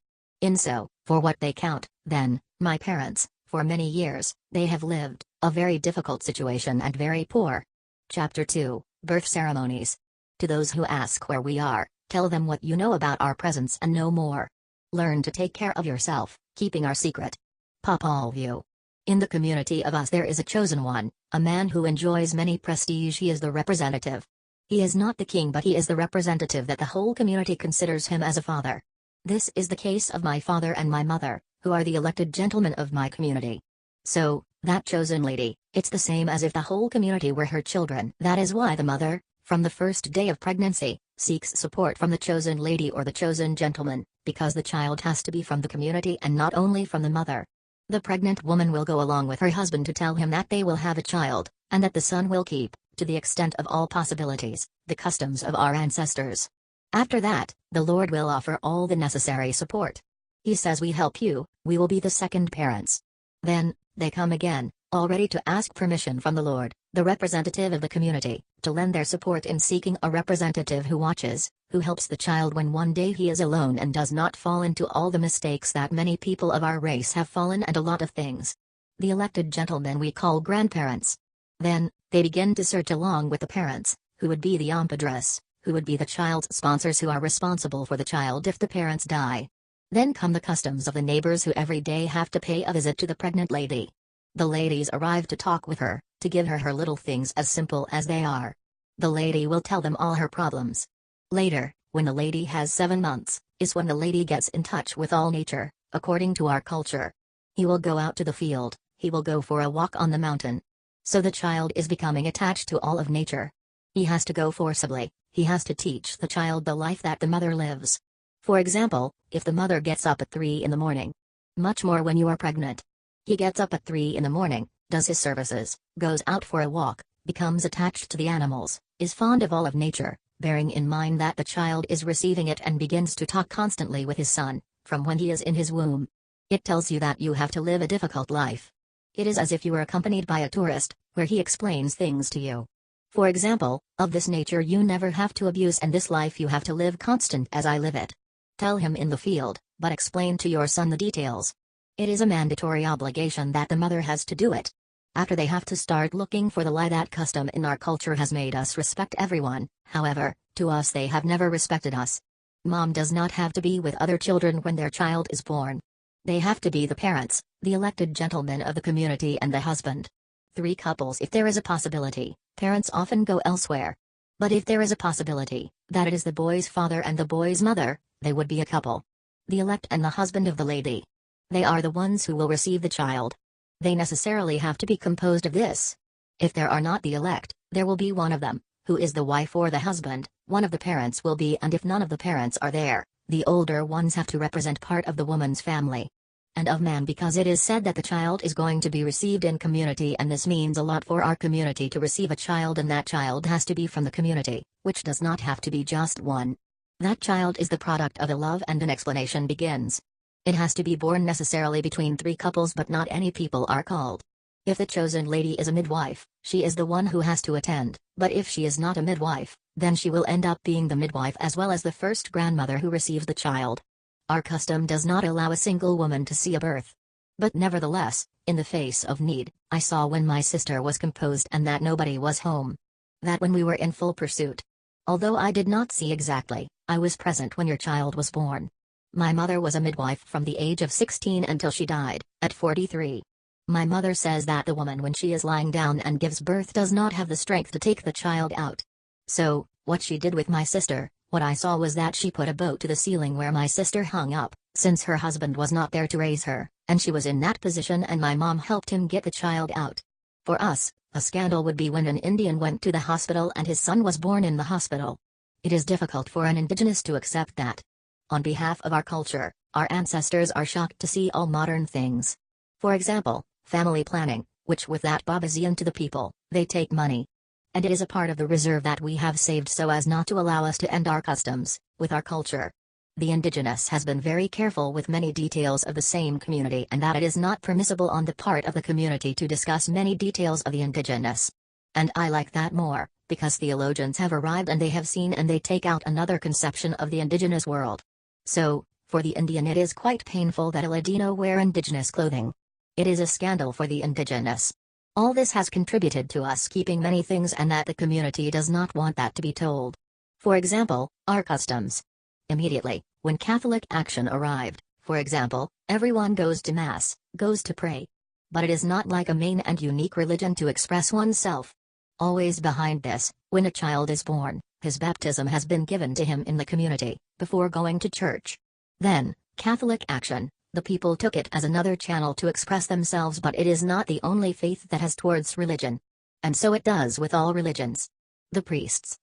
[SPEAKER 1] So, for what they count, then, my parents, for many years, they have lived a very difficult situation and very poor. Chapter 2, Birth Ceremonies. To those who ask where we are, tell them what you know about our presence and no more. Learn to take care of yourself, keeping our secret. Papalview. In the community of us there is a chosen one, a man who enjoys many prestige. He is the representative. He is not the king, but he is the representative that the whole community considers him as a father. This is the case of my father and my mother, who are the elected gentlemen of my community. So, that chosen lady, it's the same as if the whole community were her children. That is why the mother, from the first day of pregnancy, seeks support from the chosen lady or the chosen gentleman, because the child has to be from the community and not only from the mother. The pregnant woman will go along with her husband to tell him that they will have a child, and that the son will keep, to the extent of all possibilities, the customs of our ancestors. After that, the Lord will offer all the necessary support. He says, we help you, we will be the second parents. Then, they come again, all ready to ask permission from the Lord, the representative of the community, to lend their support in seeking a representative who watches, who helps the child when one day he is alone and does not fall into all the mistakes that many people of our race have fallen, and a lot of things. The elected gentlemen we call grandparents. Then, they begin to search along with the parents, who would be the empadres, who would be the child's sponsors, who are responsible for the child if the parents die. Then come the customs of the neighbors, who every day have to pay a visit to the pregnant lady. The ladies arrive to talk with her, to give her her little things as simple as they are. The lady will tell them all her problems. Later, when the lady has 7 months, is when the lady gets in touch with all nature, according to our culture. He will go out to the field, he will go for a walk on the mountain. So the child is becoming attached to all of nature. He has to go forcibly, he has to teach the child the life that the mother lives. For example, if the mother gets up at 3 in the morning. Much more when you are pregnant. He gets up at 3 in the morning, does his services, goes out for a walk, becomes attached to the animals, is fond of all of nature, bearing in mind that the child is receiving it, and begins to talk constantly with his son, from when he is in his womb. It tells you that you have to live a difficult life. It is as if you were accompanied by a tourist, where he explains things to you. For example, of this nature you never have to abuse, and this life you have to live constant as I live it. Tell him in the field, but explain to your son the details. It is a mandatory obligation that the mother has to do it. After they have to start looking for the lie. That custom in our culture has made us respect everyone, however, to us they have never respected us. Mom does not have to be with other children when their child is born. They have to be the parents, the elected gentlemen of the community, and the husband. 3 couples. If there is a possibility, parents often go elsewhere. But if there is a possibility that it is the boy's father and the boy's mother, they would be a couple. The elect and the husband of the lady. They are the ones who will receive the child. They necessarily have to be composed of this. If there are not the elect, there will be one of them, who is the wife or the husband, one of the parents will be, and if none of the parents are there, the older ones have to represent part of the woman's family. And of man, because it is said that the child is going to be received in community, and this means a lot for our community to receive a child, and that child has to be from the community, which does not have to be just one. That child is the product of a love, and an explanation begins. It has to be born necessarily between 3 couples, but not any people are called. If the chosen lady is a midwife, she is the one who has to attend, but if she is not a midwife, then she will end up being the midwife as well as the first grandmother who receives the child. Our custom does not allow a single woman to see a birth. But nevertheless, in the face of need, I saw when my sister was composed and that nobody was home. That when we were in full pursuit. Although I did not see exactly, I was present when your child was born. My mother was a midwife from the age of 16 until she died, at 43. My mother says that the woman when she is lying down and gives birth does not have the strength to take the child out. So, what she did with my sister, what I saw was that she put a boat to the ceiling where my sister hung up, since her husband was not there to raise her, and she was in that position and my mom helped him get the child out. For us, a scandal would be when an Indian went to the hospital and his son was born in the hospital. It is difficult for an indigenous to accept that. On behalf of our culture, our ancestors are shocked to see all modern things. For example, family planning, which with that Babazian to the people, they take money. And it is a part of the reserve that we have saved so as not to allow us to end our customs, with our culture. The indigenous has been very careful with many details of the same community and that it is not permissible on the part of the community to discuss many details of the indigenous. And I like that more, because theologians have arrived and they have seen and they take out another conception of the indigenous world. So, for the Indian it is quite painful that a Ladino wear indigenous clothing. It is a scandal for the indigenous. All this has contributed to us keeping many things and that the community does not want that to be told. For example, our customs. Immediately, when Catholic action arrived, for example, everyone goes to Mass, goes to pray. But it is not like a main and unique religion to express oneself. Always behind this, when a child is born, his baptism has been given to him in the community, before going to church. Then, Catholic action, the people took it as another channel to express themselves, but it is not the only faith that has towards religion. And so it does with all religions. The priests,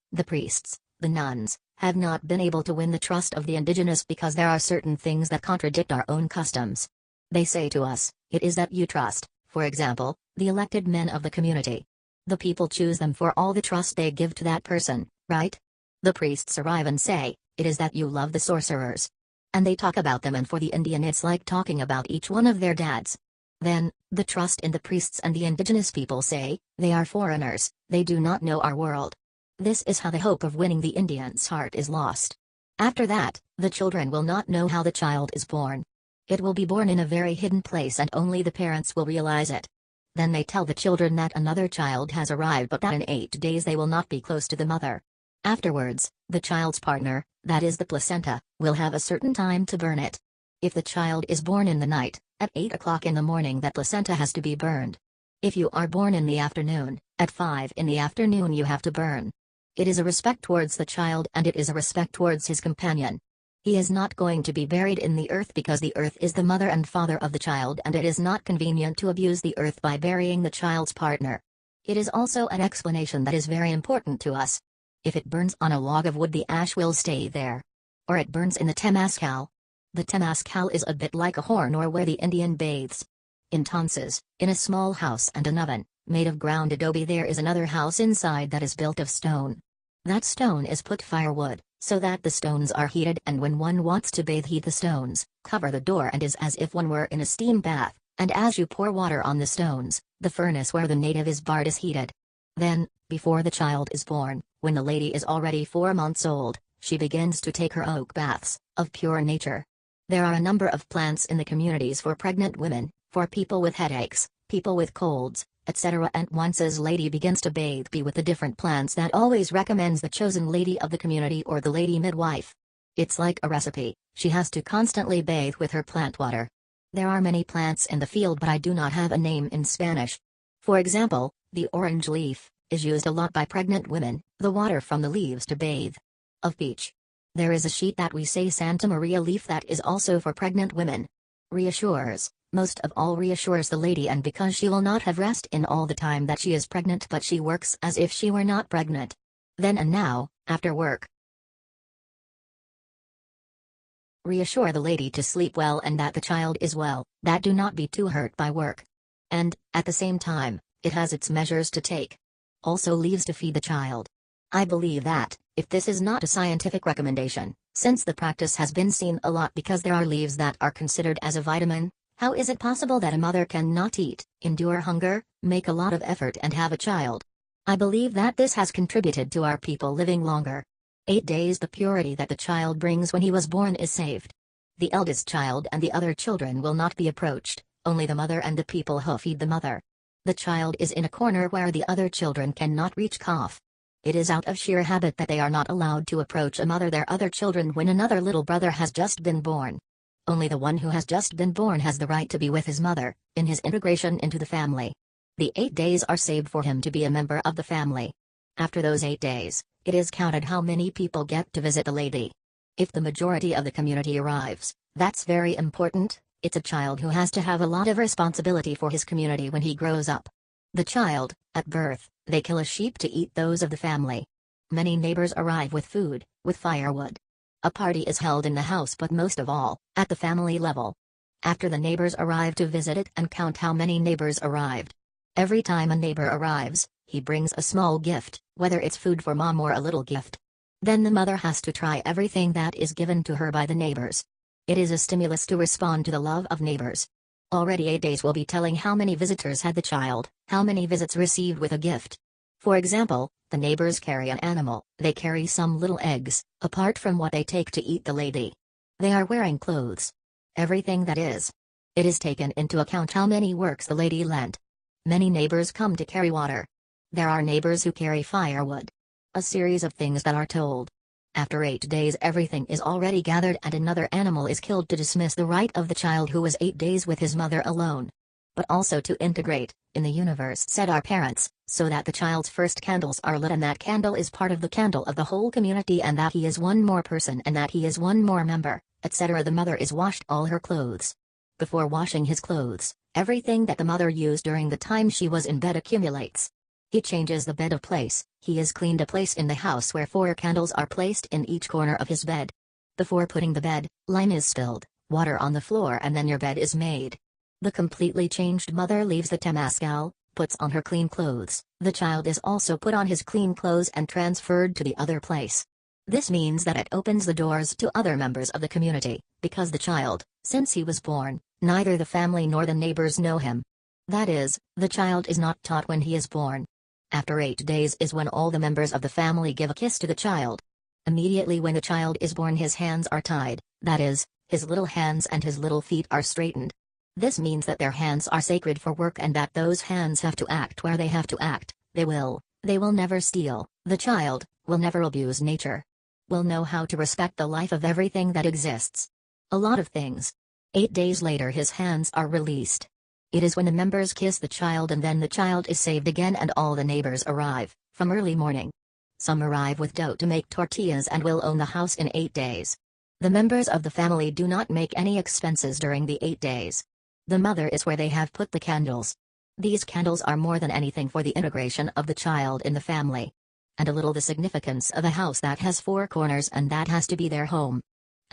[SPEAKER 1] the nuns, have not been able to win the trust of the indigenous because there are certain things that contradict our own customs. They say to us, it is that you trust, for example, the elected men of the community. The people choose them for all the trust they give to that person, right? The priests arrive and say, it is that you love the sorcerers. And they talk about them, and for the Indian it's like talking about each one of their dads. Then, the trust in the priests and the indigenous people say, they are foreigners, they do not know our world. This is how the hope of winning the Indian's heart is lost. After that, the children will not know how the child is born. It will be born in a very hidden place and only the parents will realize it. Then they tell the children that another child has arrived but that in 8 days they will not be close to the mother. Afterwards, the child's partner, that is the placenta, will have a certain time to burn it. If the child is born in the night, at 8 o'clock in the morning that placenta has to be burned. If you are born in the afternoon, at 5 in the afternoon you have to burn. It is a respect towards the child and it is a respect towards his companion. He is not going to be buried in the earth because the earth is the mother and father of the child and it is not convenient to abuse the earth by burying the child's partner. It is also an explanation that is very important to us. If it burns on a log of wood the ash will stay there. Or it burns in the temazcal. The temazcal is a bit like a horn or where the Indian bathes. In Tonses, in a small house and an oven, made of ground adobe there is another house inside that is built of stone. That stone is put firewood, so that the stones are heated and when one wants to bathe heat the stones, cover the door and is as if one were in a steam bath, and as you pour water on the stones, the furnace where the native is barred is heated. Then, before the child is born, when the lady is already 4 months old, she begins to take her oak baths, of pure nature. There are a number of plants in the communities for pregnant women, for people with headaches, people with colds, etc. And once a lady begins to bathe be with the different plants that always recommends the chosen lady of the community or the lady midwife. It's like a recipe, she has to constantly bathe with her plant water. There are many plants in the field but I do not have a name in Spanish. For example, the orange leaf is used a lot by pregnant women, the water from the leaves to bathe. Of peach. There is a sheet that we say Santa Maria leaf that is also for pregnant women. Reassures, most of all reassures the lady and because she will not have rest in all the time that she is pregnant but she works as if she were not pregnant. Then and now, after work. Reassure the lady to sleep well and that the child is well, that do not be too hurt by work. And, at the same time, it has its measures to take. Also leaves to feed the child. I believe that, if this is not a scientific recommendation, since the practice has been seen a lot because there are leaves that are considered as a vitamin, how is it possible that a mother can not eat, endure hunger, make a lot of effort and have a child? I believe that this has contributed to our people living longer. 8 days the purity that the child brings when he was born is saved. The eldest child and the other children will not be approached, only the mother and the people who feed the mother. The child is in a corner where the other children cannot reach cough. It is out of sheer habit that they are not allowed to approach a mother their other children when another little brother has just been born. Only the one who has just been born has the right to be with his mother, in his integration into the family. The 8 days are saved for him to be a member of the family. After those 8 days, it is counted how many people get to visit the lady. If the majority of the community arrives, that's very important. It's a child who has to have a lot of responsibility for his community when he grows up. The child, at birth, they kill a sheep to eat those of the family. Many neighbors arrive with food, with firewood. A party is held in the house, but most of all, at the family level. After the neighbors arrive to visit it and count how many neighbors arrived. Every time a neighbor arrives, he brings a small gift, whether it's food for mom or a little gift. Then the mother has to try everything that is given to her by the neighbors. It is a stimulus to respond to the love of neighbors. Already 8 days will be telling how many visitors had the child, how many visits received with a gift. For example, the neighbors carry an animal, they carry some little eggs, apart from what they take to eat the lady. They are wearing clothes. Everything that is. It is taken into account how many works the lady lent. Many neighbors come to carry water. There are neighbors who carry firewood. A series of things that are told. After 8 days everything is already gathered and another animal is killed to dismiss the right of the child who was 8 days with his mother alone. But also to integrate, in the universe said our parents, so that the child's first candles are lit and that candle is part of the candle of the whole community and that he is one more person and that he is one more member, etc. The mother is washed all her clothes. Before washing his clothes, everything that the mother used during the time she was in bed accumulates. He changes the bed of place, he is cleaned a place in the house where 4 candles are placed in each corner of his bed. Before putting the bed, lime is spilled, water on the floor and then your bed is made. The completely changed mother leaves the temazcal, puts on her clean clothes, the child is also put on his clean clothes and transferred to the other place. This means that it opens the doors to other members of the community, because the child, since he was born, neither the family nor the neighbors know him. That is, the child is not taught when he is born. After 8 days is when all the members of the family give a kiss to the child. Immediately when the child is born his hands are tied, that is, his little hands and his little feet are straightened. This means that their hands are sacred for work and that those hands have to act where they have to act. They will never steal, the child will never abuse nature. Will know how to respect the life of everything that exists. A lot of things. 8 days later his hands are released. It is when the members kiss the child and then the child is saved again and all the neighbors arrive, from early morning. Some arrive with dough to make tortillas and will own the house in 8 days. The members of the family do not make any expenses during the 8 days. The mother is where they have put the candles. These candles are more than anything for the integration of the child in the family. And a little the significance of a house that has 4 corners and that has to be their home.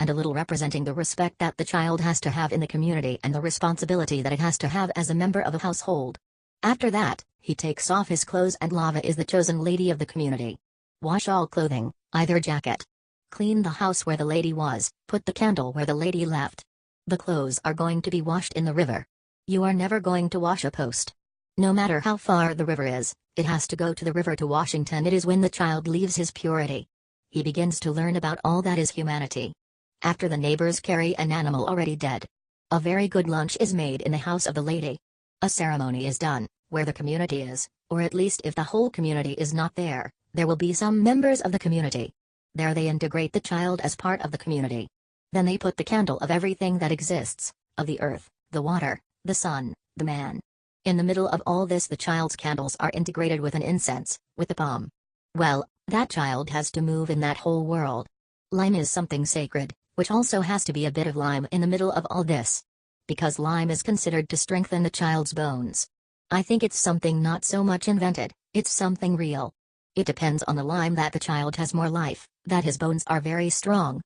[SPEAKER 1] And a little representing the respect that the child has to have in the community and the responsibility that it has to have as a member of a household. After that, he takes off his clothes and Lava is the chosen lady of the community. Wash all clothing, either jacket. Clean the house where the lady was, put the candle where the lady left. The clothes are going to be washed in the river. You are never going to wash a post. No matter how far the river is, it has to go to the river to Washington. It is when the child leaves his purity. He begins to learn about all that is humanity. After the neighbors carry an animal already dead. A very good lunch is made in the house of the lady. A ceremony is done, where the community is, or at least if the whole community is not there, there will be some members of the community. There they integrate the child as part of the community. Then they put the candle of everything that exists, of the earth, the water, the sun, the man. In the middle of all this the child's candles are integrated with an incense, with the palm. Well, that child has to move in that whole world. Lime is something sacred, which also has to be a bit of lime in the middle of all this. Because lime is considered to strengthen the child's bones. I think it's something not so much invented, it's something real. It depends on the lime that the child has more life, that his bones are very strong.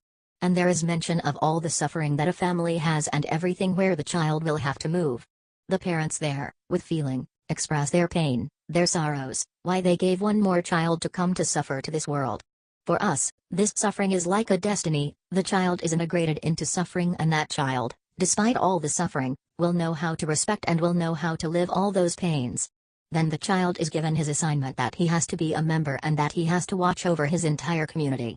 [SPEAKER 1] And there is mention of all the suffering that a family has and everything where the child will have to move. The parents there, with feeling, express their pain, their sorrows, why they gave one more child to come to suffer to this world. For us, this suffering is like a destiny, the child is integrated into suffering and that child, despite all the suffering, will know how to respect and will know how to live all those pains. Then the child is given his assignment that he has to be a member and that he has to watch over his entire community.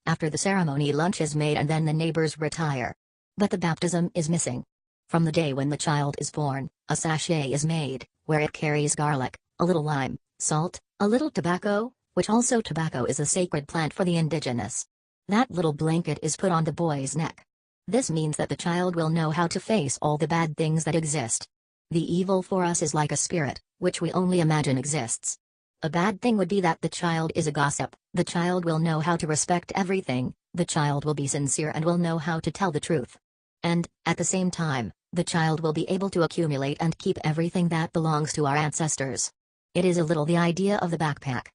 [SPEAKER 1] After the ceremony lunch is made and then the neighbors retire. But the baptism is missing. From the day when the child is born, a sachet is made, where it carries garlic, a little lime, salt, a little tobacco, which also tobacco is a sacred plant for the indigenous. That little blanket is put on the boy's neck. This means that the child will know how to face all the bad things that exist. The evil for us is like a spirit, which we only imagine exists. A bad thing would be that the child is a gossip. The child will know how to respect everything, the child will be sincere and will know how to tell the truth. And, at the same time, the child will be able to accumulate and keep everything that belongs to our ancestors. It is a little the idea of the backpack.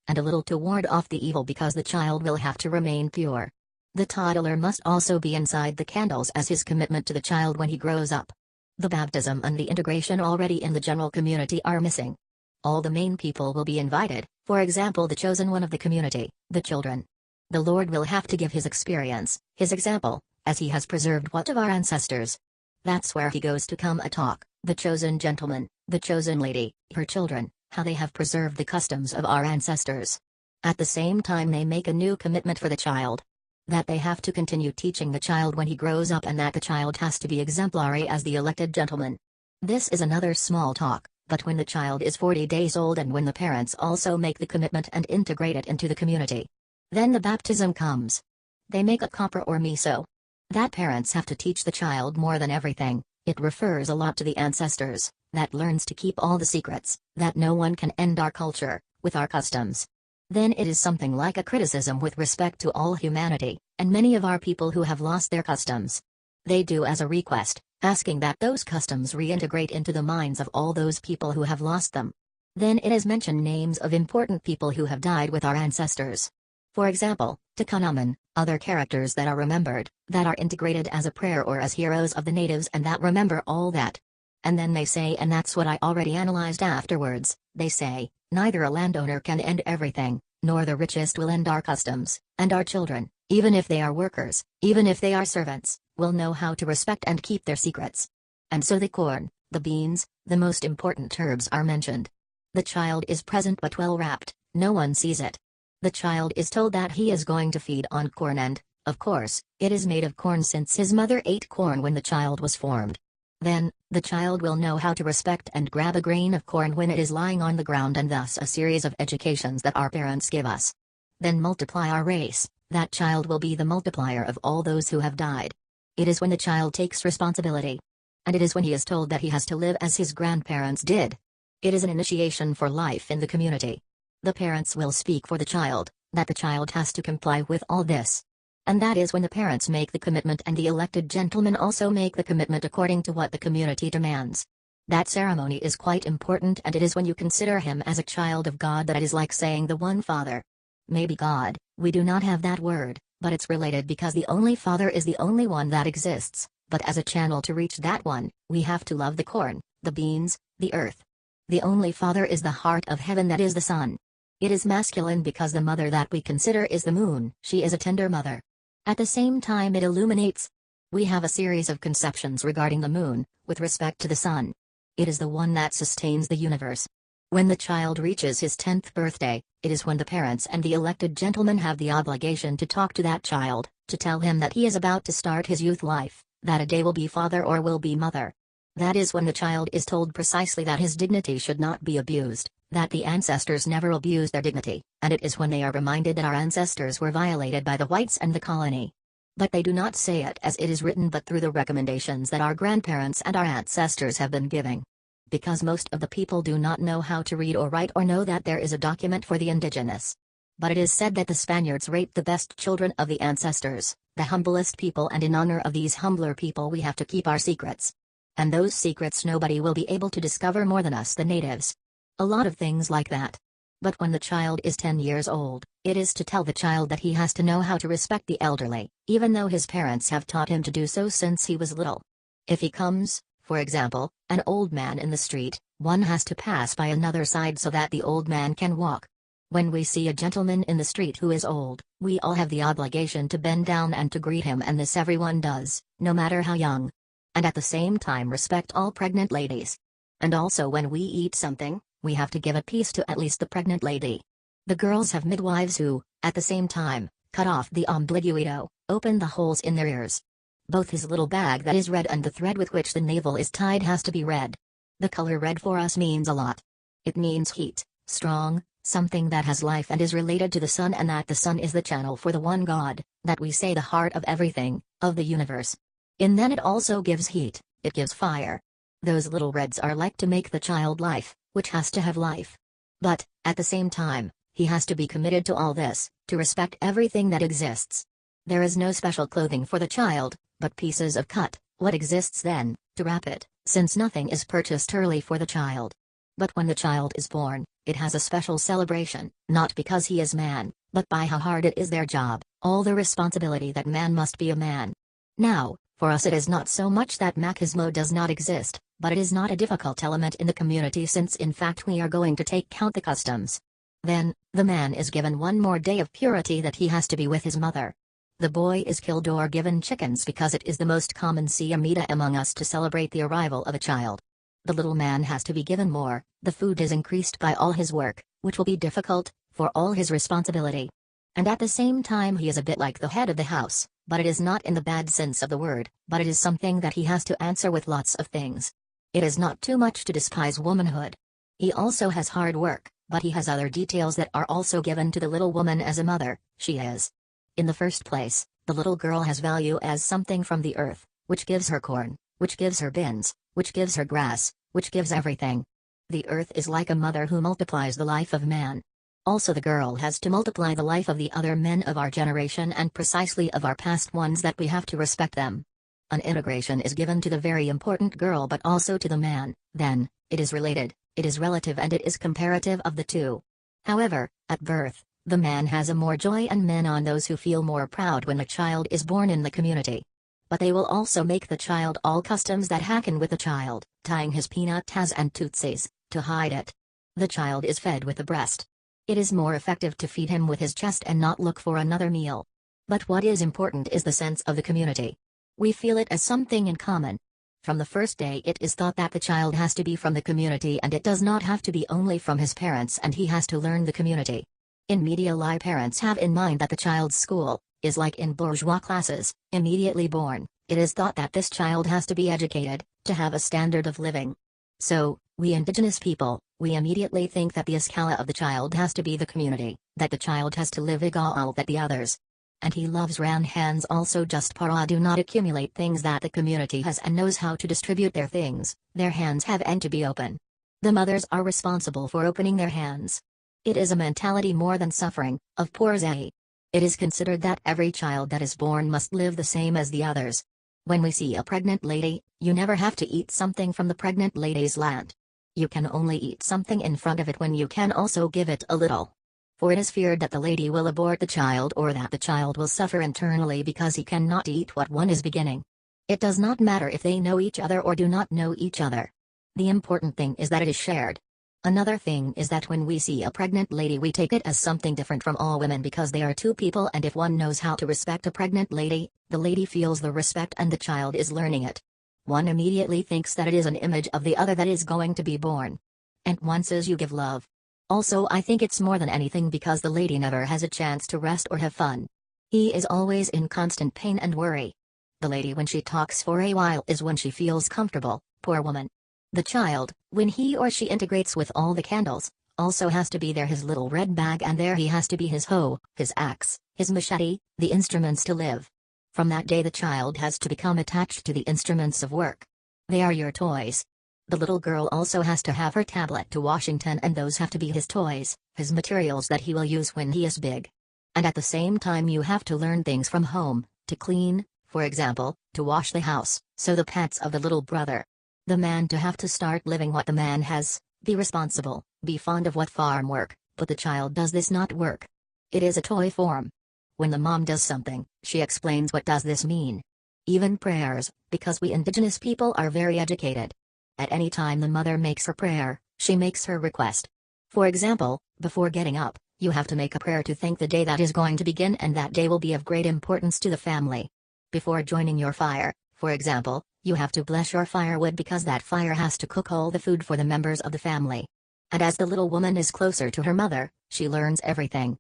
[SPEAKER 1] And a little to ward off the evil because the child will have to remain pure. The toddler must also be inside the candles as his commitment to the child when he grows up. The baptism and the integration already in the general community are missing. All the main people will be invited, for example the chosen one of the community, the children. The Lord will have to give his experience, his example, as he has preserved what of our ancestors. That's where he goes to come a talk, the chosen gentleman, the chosen lady, her children, how they have preserved the customs of our ancestors. At the same time they make a new commitment for the child. That they have to continue teaching the child when he grows up and that the child has to be exemplary as the elected gentleman. This is another small talk, but when the child is 40 days old and when the parents also make the commitment and integrate it into the community. Then the baptism comes. They make a copper or miso. That parents have to teach the child more than everything, it refers a lot to the ancestors, that learns to keep all the secrets, that no one can end our culture, with our customs. Then it is something like a criticism with respect to all humanity, and many of our people who have lost their customs. They do as a request, asking that those customs reintegrate into the minds of all those people who have lost them. Then it is mentioned names of important people who have died with our ancestors. For example, Takanaman, other characters that are remembered, that are integrated as a prayer or as heroes of the natives and that remember all that. And then they say, and that's what I already analyzed afterwards, they say, neither a landowner can end everything, nor the richest will end our customs, and our children, even if they are workers, even if they are servants, will know how to respect and keep their secrets. And so the corn, the beans, the most important herbs are mentioned. The child is present but well wrapped, no one sees it. The child is told that he is going to feed on corn and, of course, it is made of corn since his mother ate corn when the child was formed. Then, the child will know how to respect and grab a grain of corn when it is lying on the ground and thus a series of educations that our parents give us. Then multiply our race, that child will be the multiplier of all those who have died. It is when the child takes responsibility. And it is when he is told that he has to live as his grandparents did. It is an initiation for life in the community. The parents will speak for the child, that the child has to comply with all this. And that is when the parents make the commitment and the elected gentlemen also make the commitment according to what the community demands. That ceremony is quite important and it is when you consider him as a child of God that it is like saying the one Father. Maybe God, we do not have that word, but it's related because the only Father is the only one that exists, but as a channel to reach that one, we have to love the corn, the beans, the earth. The only Father is the heart of heaven that is the sun. It is masculine because the mother that we consider is the moon, she is a tender mother. At the same time it illuminates. We have a series of conceptions regarding the moon, with respect to the sun. It is the one that sustains the universe. When the child reaches his 10th birthday, it is when the parents and the elected gentlemen have the obligation to talk to that child, to tell him that he is about to start his youth life, that a day will be father or will be mother. That is when the child is told precisely that his dignity should not be abused, that the ancestors never abused their dignity, and it is when they are reminded that our ancestors were violated by the whites and the colony. But they do not say it as it is written but through the recommendations that our grandparents and our ancestors have been giving. Because most of the people do not know how to read or write or know that there is a document for the indigenous. But it is said that the Spaniards raped the best children of the ancestors, the humblest people, and in honor of these humbler people we have to keep our secrets. And those secrets nobody will be able to discover more than us the natives. A lot of things like that. But when the child is 10 years old, it is to tell the child that he has to know how to respect the elderly, even though his parents have taught him to do so since he was little. If he comes, for example, an old man in the street, one has to pass by another side so that the old man can walk. When we see a gentleman in the street who is old, we all have the obligation to bend down and to greet him, and this everyone does, no matter how young. And at the same time respect all pregnant ladies. And also when we eat something, we have to give a piece to at least the pregnant lady. The girls have midwives who, at the same time, cut off the ombliguito, open the holes in their ears. Both his little bag that is red and the thread with which the navel is tied has to be red. The color red for us means a lot. It means heat, strong, something that has life and is related to the sun, and that the sun is the channel for the one God, that we say the heart of everything, of the universe. And then it also gives heat, it gives fire. Those little reds are like to make the child life, which has to have life. But, at the same time, he has to be committed to all this, to respect everything that exists. There is no special clothing for the child, but pieces of cut, what exists then, to wrap it, since nothing is purchased early for the child. But when the child is born, it has a special celebration, not because he is man, but by how hard it is their job, all the responsibility that man must be a man. Now, for us it is not so much that machismo does not exist, but it is not a difficult element in the community, since in fact we are going to take count the customs. Then, the man is given one more day of purity that he has to be with his mother. The boy is killed or given chickens because it is the most common siamida among us to celebrate the arrival of a child. The little man has to be given more, the food is increased by all his work, which will be difficult, for all his responsibility. And at the same time he is a bit like the head of the house, but it is not in the bad sense of the word, but it is something that he has to answer with lots of things. It is not too much to despise womanhood. He also has hard work, but he has other details that are also given to the little woman as a mother. She is. In the first place, the little girl has value as something from the earth, which gives her corn, which gives her beans, which gives her grass, which gives everything. The earth is like a mother who multiplies the life of man. Also the girl has to multiply the life of the other men of our generation and precisely of our past ones, that we have to respect them. An integration is given to the very important girl but also to the man, then, it is related, it is relative, and it is comparative of the two. However, at birth, the man has a more joy and men on those who feel more proud when a child is born in the community. But they will also make the child all customs that happen with the child, tying his peanuts and tootsies, to hide it. The child is fed with the breast. It is more effective to feed him with his chest and not look for another meal. But what is important is the sense of the community. We feel it as something in common. From the first day it is thought that the child has to be from the community, and it does not have to be only from his parents, and he has to learn the community. In media lie parents have in mind that the child's school is like in bourgeois classes, immediately born, it is thought that this child has to be educated, to have a standard of living. So, we indigenous people, we immediately think that the escala of the child has to be the community, that the child has to live egal that the others. And he loves round hands also, just para do not accumulate things that the community has and knows how to distribute their things, their hands have and to be open. The mothers are responsible for opening their hands. It is a mentality more than suffering, of poor Zay. It is considered that every child that is born must live the same as the others. When we see a pregnant lady, you never have to eat something from the pregnant lady's land. You can only eat something in front of it when you can also give it a little. For it is feared that the lady will abort the child, or that the child will suffer internally because he cannot eat what one is beginning. It does not matter if they know each other or do not know each other. The important thing is that it is shared. Another thing is that when we see a pregnant lady we take it as something different from all women because they are two people, and if one knows how to respect a pregnant lady, the lady feels the respect and the child is learning it. One immediately thinks that it is an image of the other that is going to be born. And one says you give love. Also I think it's more than anything because the lady never has a chance to rest or have fun. He is always in constant pain and worry. The lady when she talks for a while is when she feels comfortable, poor woman. The child, when he or she integrates with all the candles, also has to be there, his little red bag, and there he has to be his hoe, his axe, his machete, the instruments to live. From that day the child has to become attached to the instruments of work. They are your toys. The little girl also has to have her tablet to Washington, and those have to be his toys, his materials that he will use when he is big. And at the same time you have to learn things from home, to clean, for example, to wash the house, so the pets of the little brother. The man to have to start living what the man has, be responsible, be fond of what farm work, but the child does this not work. It is a toy form. When the mom does something, she explains what does this mean. Even prayers, because we indigenous people are very educated. At any time the mother makes her prayer, she makes her request. For example, before getting up, you have to make a prayer to thank the day that is going to begin, and that day will be of great importance to the family. Before joining your fire, for example, you have to bless your firewood because that fire has to cook all the food for the members of the family. And as the little woman is closer to her mother, she learns everything.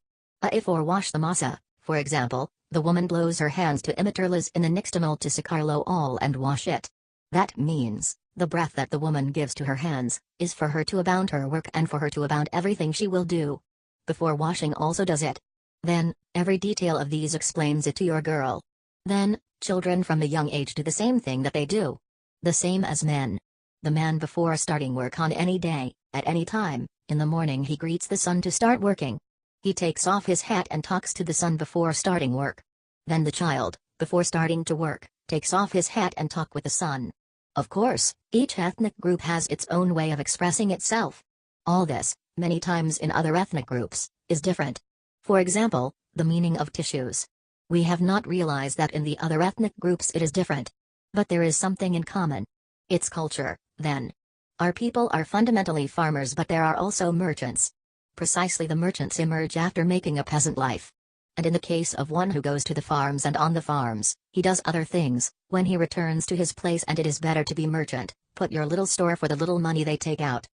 [SPEAKER 1] If or wash the masa, for example, the woman blows her hands to imiturlas in the nixtamal to sakarlo all and wash it. That means, the breath that the woman gives to her hands, is for her to abound her work and for her to abound everything she will do. before washing also does it. Then, every detail of these explains it to your girl. Then, children from a young age do the same thing that they do. The same as men. The man before starting work on any day, at any time, in the morning he greets the sun to start working. He takes off his hat and talks to the sun before starting work. Then the child, before starting to work, takes off his hat and talk with the sun. Of course, each ethnic group has its own way of expressing itself. All this, many times in other ethnic groups, is different. For example, the meaning of tissues. We have not realized that in the other ethnic groups it is different. But there is something in common. It's culture, then. Our people are fundamentally farmers, but there are also merchants. Precisely, the merchants emerge after making a peasant life. And in the case of one who goes to the farms and on the farms, he does other things, when he returns to his place, and it is better to be merchant, put your little store for the little money they take out.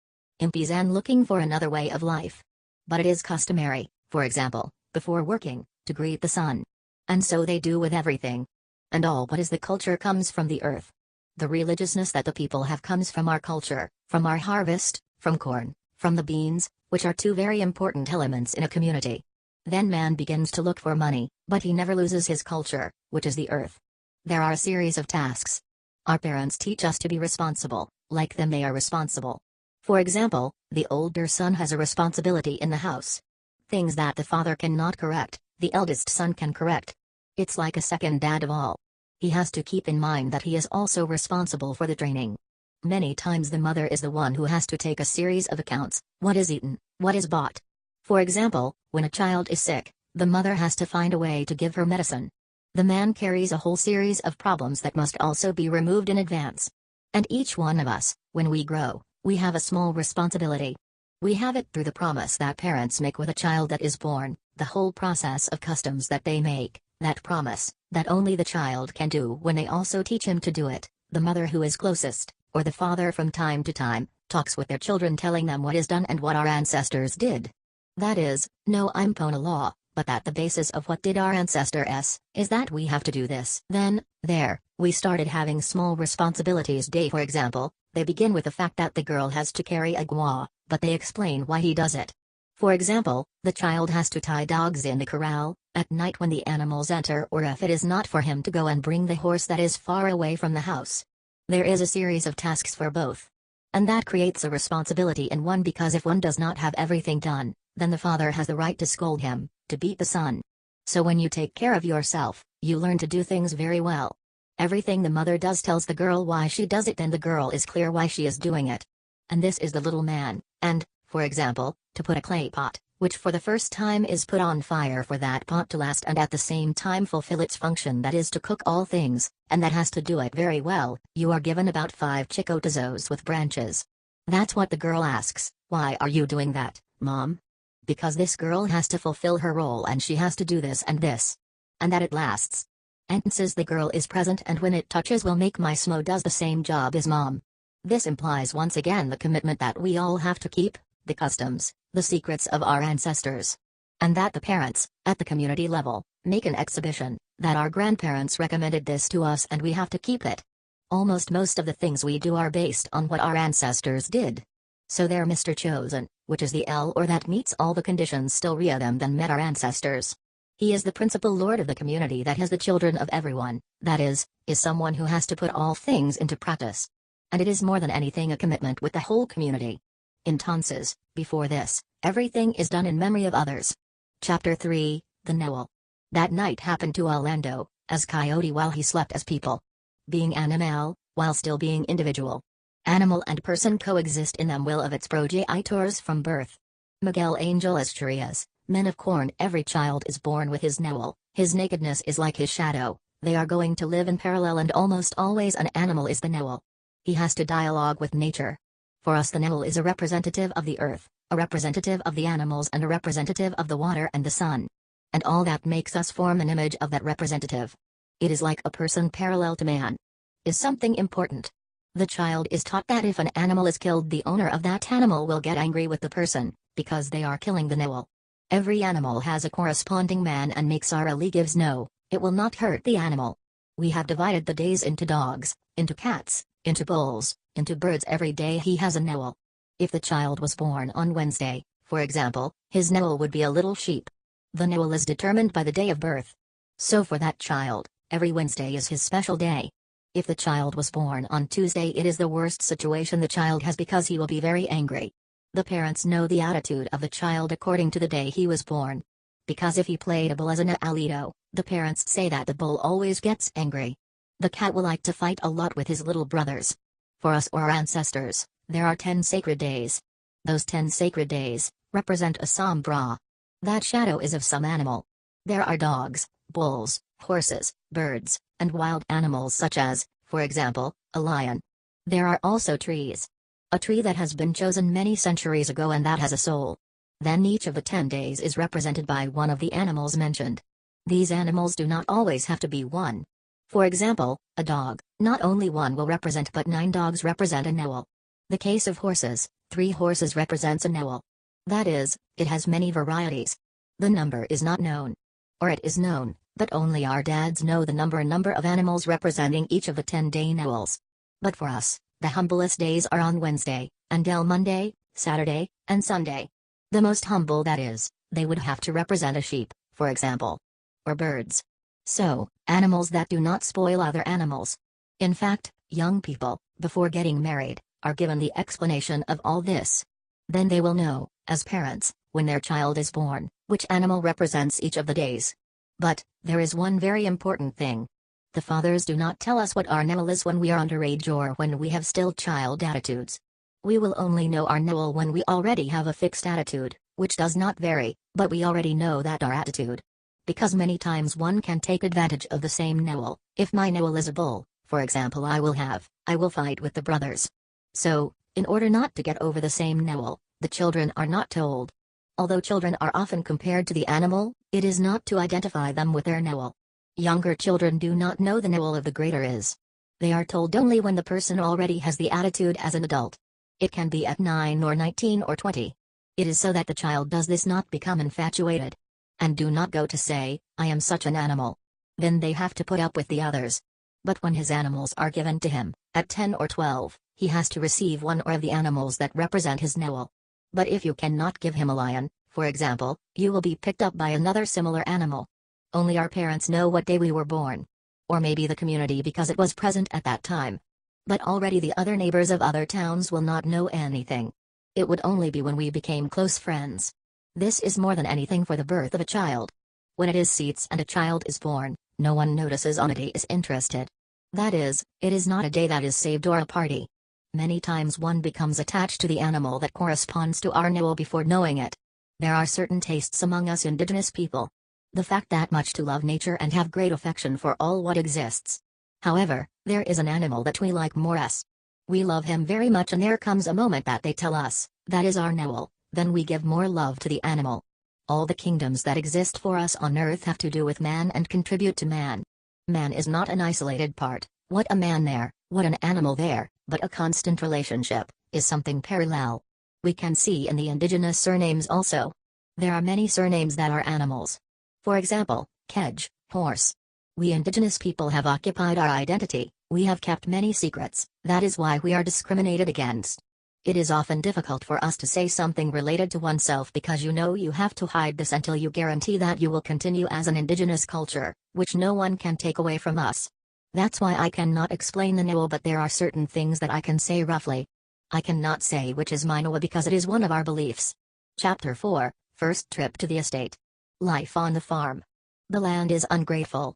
[SPEAKER 1] Impizan looking for another way of life. But it is customary, for example, before working, to greet the sun. And so they do with everything. And all what is the culture comes from the earth. The religiousness that the people have comes from our culture, from our harvest, from corn, from the beans, which are two very important elements in a community. Then man begins to look for money, but he never loses his culture, which is the earth. There are a series of tasks. Our parents teach us to be responsible, like them they are responsible. For example, the older son has a responsibility in the house. Things that the father cannot correct, the eldest son can correct. It's like a second dad of all. He has to keep in mind that he is also responsible for the training. Many times the mother is the one who has to take a series of accounts, what is eaten, what is bought. For example, when a child is sick, the mother has to find a way to give her medicine. The man carries a whole series of problems that must also be removed in advance. And each one of us, when we grow, we have a small responsibility. We have it through the promise that parents make with a child that is born, the whole process of customs that they make, that promise, that only the child can do when they also teach him to do it. The mother who is closest, or the father from time to time, talks with their children telling them what is done and what our ancestors did. That is, no impona law, but that the basis of what did our ancestors is that we have to do this. Then, there, we started having small responsibilities day. For example, they begin with the fact that the girl has to carry a gua, but they explain why he does it. For example, the child has to tie dogs in the corral, at night when the animals enter, or if it is not for him to go and bring the horse that is far away from the house. There is a series of tasks for both. And that creates a responsibility in one, because if one does not have everything done, then the father has the right to scold him, to beat the son. So when you take care of yourself, you learn to do things very well. Everything the mother does tells the girl why she does it, then the girl is clear why she is doing it. And this is the little man, and, for example, to put a clay pot, which for the first time is put on fire for that pot to last and at the same time fulfill its function, that is to cook all things, and that has to do it very well, you are given about 5 chicotazos with branches. That's what the girl asks, why are you doing that, Mom? Because this girl has to fulfill her role and she has to do this and this. And that it lasts. And says the girl is present, and when it touches will make my smo does the same job as Mom. This implies once again the commitment that we all have to keep, the customs, the secrets of our ancestors. And that the parents, at the community level, make an exhibition, that our grandparents recommended this to us and we have to keep it. Almost most of the things we do are based on what our ancestors did. So there Mr. Chosen, which is the L or that meets all the conditions still rea them than met our ancestors. He is the principal lord of the community that has the children of everyone, that is someone who has to put all things into practice. And it is more than anything a commitment with the whole community. Entonces, before this, everything is done in memory of others. Chapter 3, The Noel. That night happened to Orlando, as coyote while he slept as people. Being animal, while still being individual. Animal and person coexist in them will of its progenitors from birth. Miguel Angel Asturias, men of corn. Every child is born with his Noel, his nakedness is like his shadow, they are going to live in parallel, and almost always an animal is the Noel. He has to dialogue with nature. For us the Noel is a representative of the earth, a representative of the animals, and a representative of the water and the sun. And all that makes us form an image of that representative. It is like a person parallel to man. Is something important. The child is taught that if an animal is killed, the owner of that animal will get angry with the person, because they are killing the Noel. Every animal has a corresponding man, and makes our Ali gives no, it will not hurt the animal. We have divided the days into dogs, into cats, into bulls, into birds. Every day he has a Noel. If the child was born on Wednesday, For example, his Noel would be a little sheep. The Noel is determined by the day of birth. So for that child, every Wednesday is his special day. If the child was born on Tuesday, it is the worst situation the child has because he will be very angry. The parents know the attitude of the child according to the day he was born. Because if he played a bull as an alito, the parents say that the bull always gets angry. The cat will like to fight a lot with his little brothers. For us or our ancestors, there are 10 sacred days. Those 10 sacred days represent a sombra. That shadow is of some animal. There are dogs, bulls, horses, birds, and wild animals such as, for example, a lion. There are also trees. A tree that has been chosen many centuries ago and that has a soul. Then each of the 10 days is represented by one of the animals mentioned. These animals do not always have to be one. For example, a dog, not only one will represent but 9 dogs represent a Noel. The case of horses, 3 horses represents a Noel. That is, it has many varieties. The number is not known. Or it is known, but only our dads know the number of animals representing each of the 10-day Noels. But for us, the humblest days are on Wednesday, until Monday, Saturday, and Sunday. The most humble that is, they would have to represent a sheep, for example. Or birds. So, animals that do not spoil other animals. In fact, young people, before getting married, are given the explanation of all this. Then they will know, as parents, when their child is born, which animal represents each of the days. But, there is one very important thing. The fathers do not tell us what our Noel is when we are underage or when we have still child attitudes. We will only know our Noel when we already have a fixed attitude, which does not vary, but we already know that our attitude. Because many times one can take advantage of the same Noel. If my Noel is a bull, for example, I will fight with the brothers. So, in order not to get over the same Noel, the children are not told. Although children are often compared to the animal, it is not to identify them with their Noel. Younger children do not know the Noel of the greater is. They are told only when the person already has the attitude as an adult. It can be at 9 or 19 or 20. It is so that the child does this not become infatuated. And do not go to say, I am such an animal. Then they have to put up with the others. But when his animals are given to him, at 10 or 12, he has to receive one or of the animals that represent his Noel. But if you cannot give him a lion, for example, you will be picked up by another similar animal. Only our parents know what day we were born. Or maybe the community because it was present at that time. But already the other neighbors of other towns will not know anything. It would only be when we became close friends. This is more than anything for the birth of a child. When it is seats and a child is born, no one notices on a day is interested. That is, it is not a day that is saved or a party. Many times one becomes attached to the animal that corresponds to our Noel before knowing it. There are certain tastes among us indigenous people. The fact that much to love nature and have great affection for all what exists. However, there is an animal that we like more us. We love him very much and there comes a moment that they tell us, that is our Noel, then we give more love to the animal. All the kingdoms that exist for us on earth have to do with man and contribute to man. Man is not an isolated part, what a man there, what an animal there, but a constant relationship, is something parallel. We can see in the indigenous surnames also. There are many surnames that are animals. For example, kedge, horse. We indigenous people have occupied our identity, we have kept many secrets, that is why we are discriminated against. It is often difficult for us to say something related to oneself because you have to hide this until you guarantee that you will continue as an indigenous culture, which no one can take away from us. That's why I cannot explain the Noel, but there are certain things that I can say roughly. I cannot say which is my Noel because it is one of our beliefs. Chapter 4, First Trip to the Estate. Life on the farm. The land is ungrateful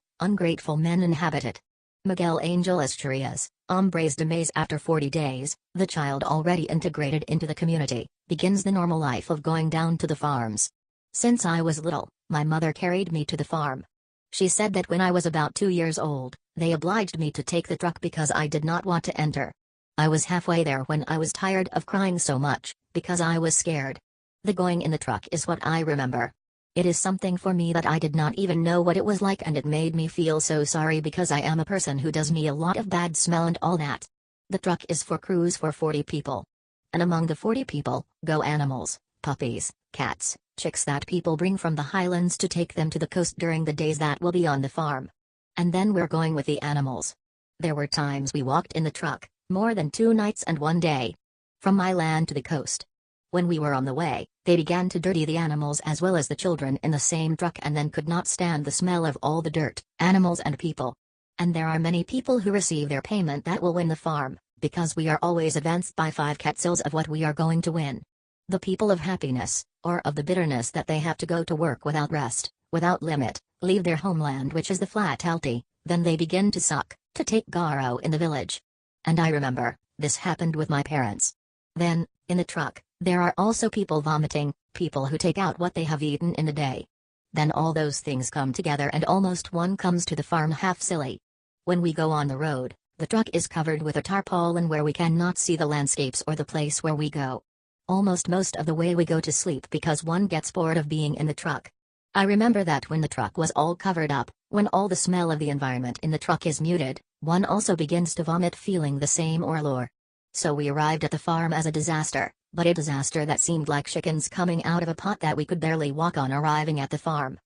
[SPEAKER 1] men inhabit it. Miguel Angel Estrellas, Hombres de Maíz. After 40 days, the child already integrated into the community, begins the normal life of going down to the farms. Since I was little, my mother carried me to the farm. She said that when I was about 2 years old, they obliged me to take the truck because I did not want to enter. I was halfway there when I was tired of crying so much, because I was scared. The going in the truck is what I remember. It is something for me that I did not even know what it was like and it made me feel so sorry because I am a person who does me a lot of bad smell and all that. The truck is for cruise for 40 people. And among the 40 people, go animals, puppies, cats, chicks that people bring from the highlands to take them to the coast during the days that will be on the farm. And then we're going with the animals. There were times we walked in the truck, more than 2 nights and 1 day. From my land to the coast. When we were on the way, they began to dirty the animals as well as the children in the same truck and then could not stand the smell of all the dirt, animals and people. And there are many people who receive their payment that will win the farm, because we are always advanced by 5 quetzals of what we are going to win. The people of happiness, or of the bitterness that they have to go to work without rest, without limit, leave their homeland which is the flat healthy, then they begin to suck, to take garo in the village. And I remember, this happened with my parents. Then, in the truck, there are also people vomiting, people who take out what they have eaten in a day. Then all those things come together and almost one comes to the farm half silly. When we go on the road, the truck is covered with a tarpaulin where we cannot see the landscapes or the place where we go. Almost most of the way we go to sleep because one gets bored of being in the truck. I remember that when the truck was all covered up, when all the smell of the environment in the truck is muted, one also begins to vomit feeling the same or lower. So we arrived at the farm as a disaster, but a disaster that seemed like chickens coming out of a pot that we could barely walk on arriving at the farm.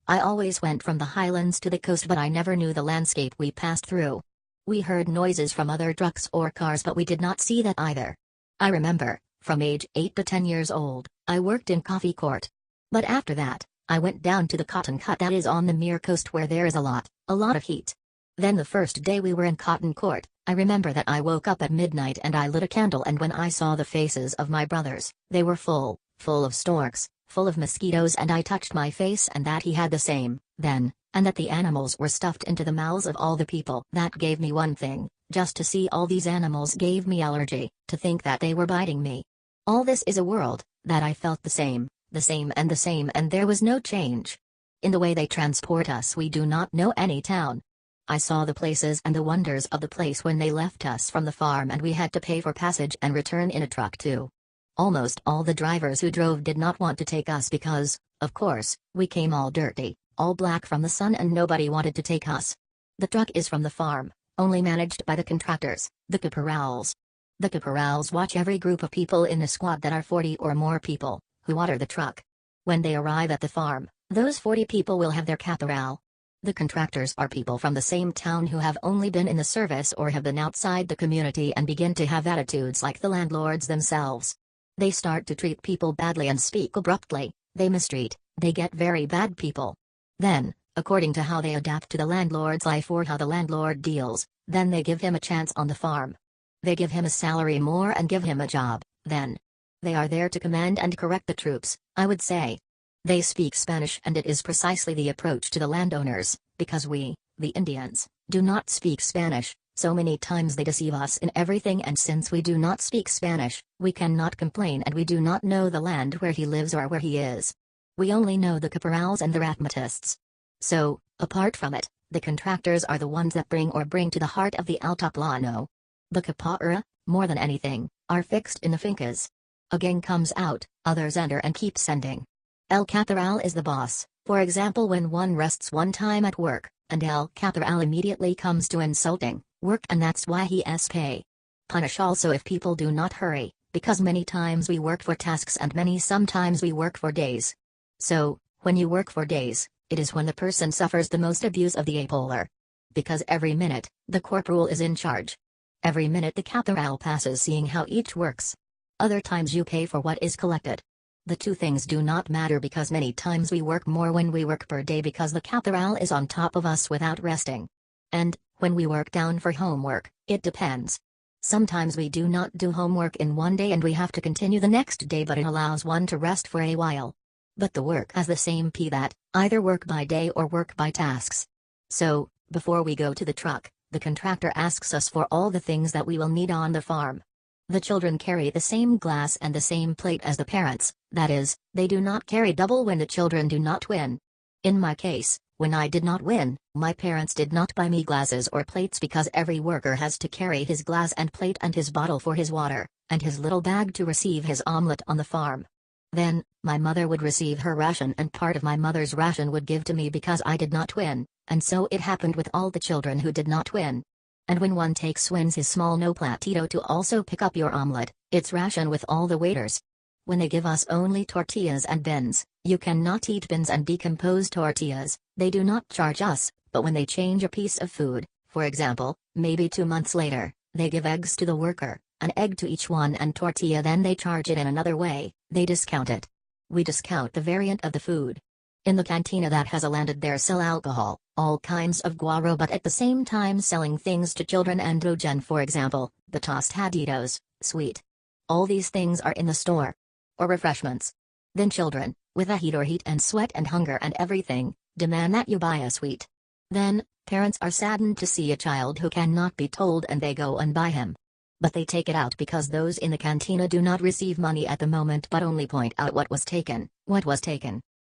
[SPEAKER 1] I always went from the highlands to the coast but I never knew the landscape we passed through. We heard noises from other trucks or cars but we did not see that either. I remember, from age 8 to 10 years old, I worked in coffee court. But after that, I went down to the cotton cut that is on the Mir coast where there is a lot of heat. Then the first day we were in cotton court, I remember that I woke up at midnight and I lit a candle and when I saw the faces of my brothers, they were full of storks, full of mosquitoes and I touched my face and that he had the same, then, and that the animals were stuffed into the mouths of all the people. That gave me one thing, just to see all these animals gave me allergy, to think that they were biting me. All this is a world, that I felt the same and there was no change. In the way they transport us we do not know any town. I saw the places and the wonders of the place when they left us from the farm and we had to pay for passage and return in a truck too. Almost all the drivers who drove did not want to take us because, of course, we came all dirty, all black from the sun and nobody wanted to take us. The truck is from the farm, only managed by the contractors, the caporals. The caporals watch every group of people in a squad that are 40 or more people, who water the truck. When they arrive at the farm, those 40 people will have their caporal. The contractors are people from the same town who have only been in the service or have been outside the community and begin to have attitudes like the landlords themselves. They start to treat people badly and speak abruptly, they mistreat, they get very bad people. Then, according to how they adapt to the landlord's life or how the landlord deals, then they give him a chance on the farm. They give him a salary more and give him a job, then. They are there to command and correct the troops, I would say. They speak Spanish and it is precisely the approach to the landowners, because we, the Indians, do not speak Spanish, so many times they deceive us in everything and since we do not speak Spanish, we cannot complain and we do not know the land where he lives or where he is. We only know the caporals and the rachmatists. So, apart from it, the contractors are the ones that bring to the heart of the Altiplano. The capara, more than anything, are fixed in the fincas. A gang comes out, others enter and keep sending. El Caporal is the boss, for example when one rests one time at work, and El Caporal immediately comes to insulting work and that's why he pay. Punish also if people do not hurry, because many times we work for tasks and sometimes we work for days. So, when you work for days, it is when the person suffers the most abuse of the apolar. Because every minute, the corporal is in charge. Every minute the caporal passes seeing how each works. Other times you pay for what is collected. The two things do not matter because many times we work more when we work per day because the caporal is on top of us without resting. And, when we work down for homework, it depends. Sometimes we do not do homework in one day and we have to continue the next day but it allows one to rest for a while. But the work has the same that, either work by day or work by tasks. So, before we go to the truck, the contractor asks us for all the things that we will need on the farm. The children carry the same glass and the same plate as the parents, that is, they do not carry double when the children do not win. In my case, when I did not win, my parents did not buy me glasses or plates because every worker has to carry his glass and plate and his bottle for his water, and his little bag to receive his omelette on the farm. Then, my mother would receive her ration and part of my mother's ration would give to me because I did not win, and so it happened with all the children who did not win. And when one wins his small no platito to also pick up your omelette, it's ration with all the waiters. When they give us only tortillas and beans, you cannot eat beans and decomposed tortillas, they do not charge us, but when they change a piece of food, for example, maybe 2 months later, they give eggs to the worker, an egg to each one and tortilla, then they charge it in another way, they discount it. We discount the variant of the food. In the cantina that has a landed there sell alcohol, all kinds of guaro, but at the same time selling things to children and dogen, for example, the tostaditos, sweet. All these things are in the store. Or refreshments. Then children, with a heat and sweat and hunger and everything, demand that you buy a sweet. Then, parents are saddened to see a child who cannot be told and they go and buy him. But they take it out because those in the cantina do not receive money at the moment but only point out what was taken.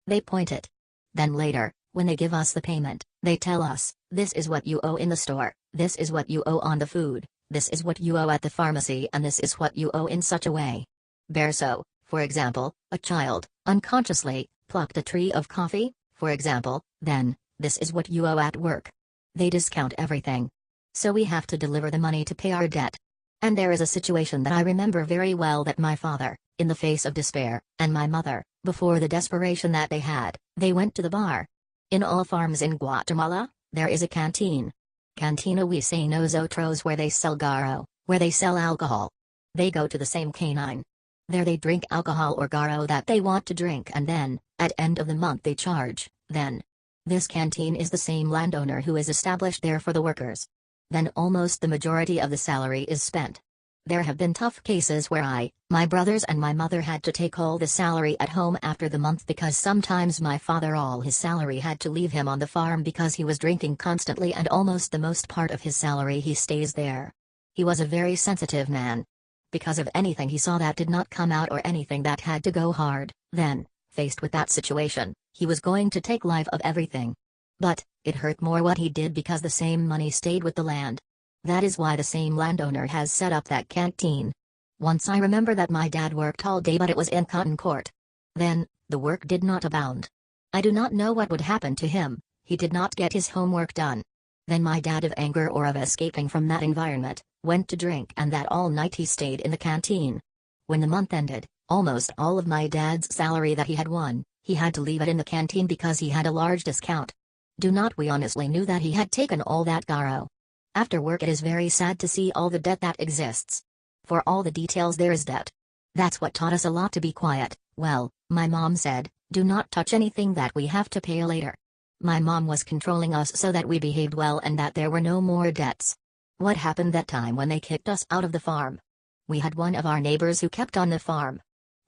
[SPEAKER 1] They point it. Then later, when they give us the payment, they tell us, this is what you owe in the store, this is what you owe on the food, this is what you owe at the pharmacy, and this is what you owe in such a way. So, for example, a child, unconsciously, plucked a tree of coffee, for example, then, this is what you owe at work. They discount everything. So we have to deliver the money to pay our debt. And there is a situation that I remember very well, that my father, in the face of despair, and my mother, before the desperation that they had, they went to the bar. In all farms in Guatemala, there is a canteen. Cantina we say nosotros, where they sell garo, where they sell alcohol. They go to the same canine. There they drink alcohol or garo that they want to drink, and then, at end of the month they charge, then. This canteen is the same landowner who is established there for the workers. Then almost the majority of the salary is spent. There have been tough cases where I, my brothers and my mother had to take all the salary at home after the month, because sometimes my father all his salary had to leave him on the farm because he was drinking constantly, and almost the most part of his salary he stays there. He was a very sensitive man. Because of anything he saw that did not come out or anything that had to go hard, then, faced with that situation, he was going to take life of everything. But, it hurt more what he did because the same money stayed with the land. That is why the same landowner has set up that canteen. Once I remember that my dad worked all day, but it was in cotton court. Then, the work did not abound. I do not know what would happen to him, he did not get his homework done. Then my dad, of anger or of escaping from that environment, went to drink, and that all night he stayed in the canteen. When the month ended, almost all of my dad's salary that he had won, he had to leave it in the canteen because he had a large discount. Do not we honestly knew that he had taken all that garo. After work it is very sad to see all the debt that exists. For all the details there is debt. That's what taught us a lot to be quiet. Well, my mom said, do not touch anything that we have to pay later. My mom was controlling us so that we behaved well and that there were no more debts. What happened that time when they kicked us out of the farm? We had one of our neighbors who kept on the farm.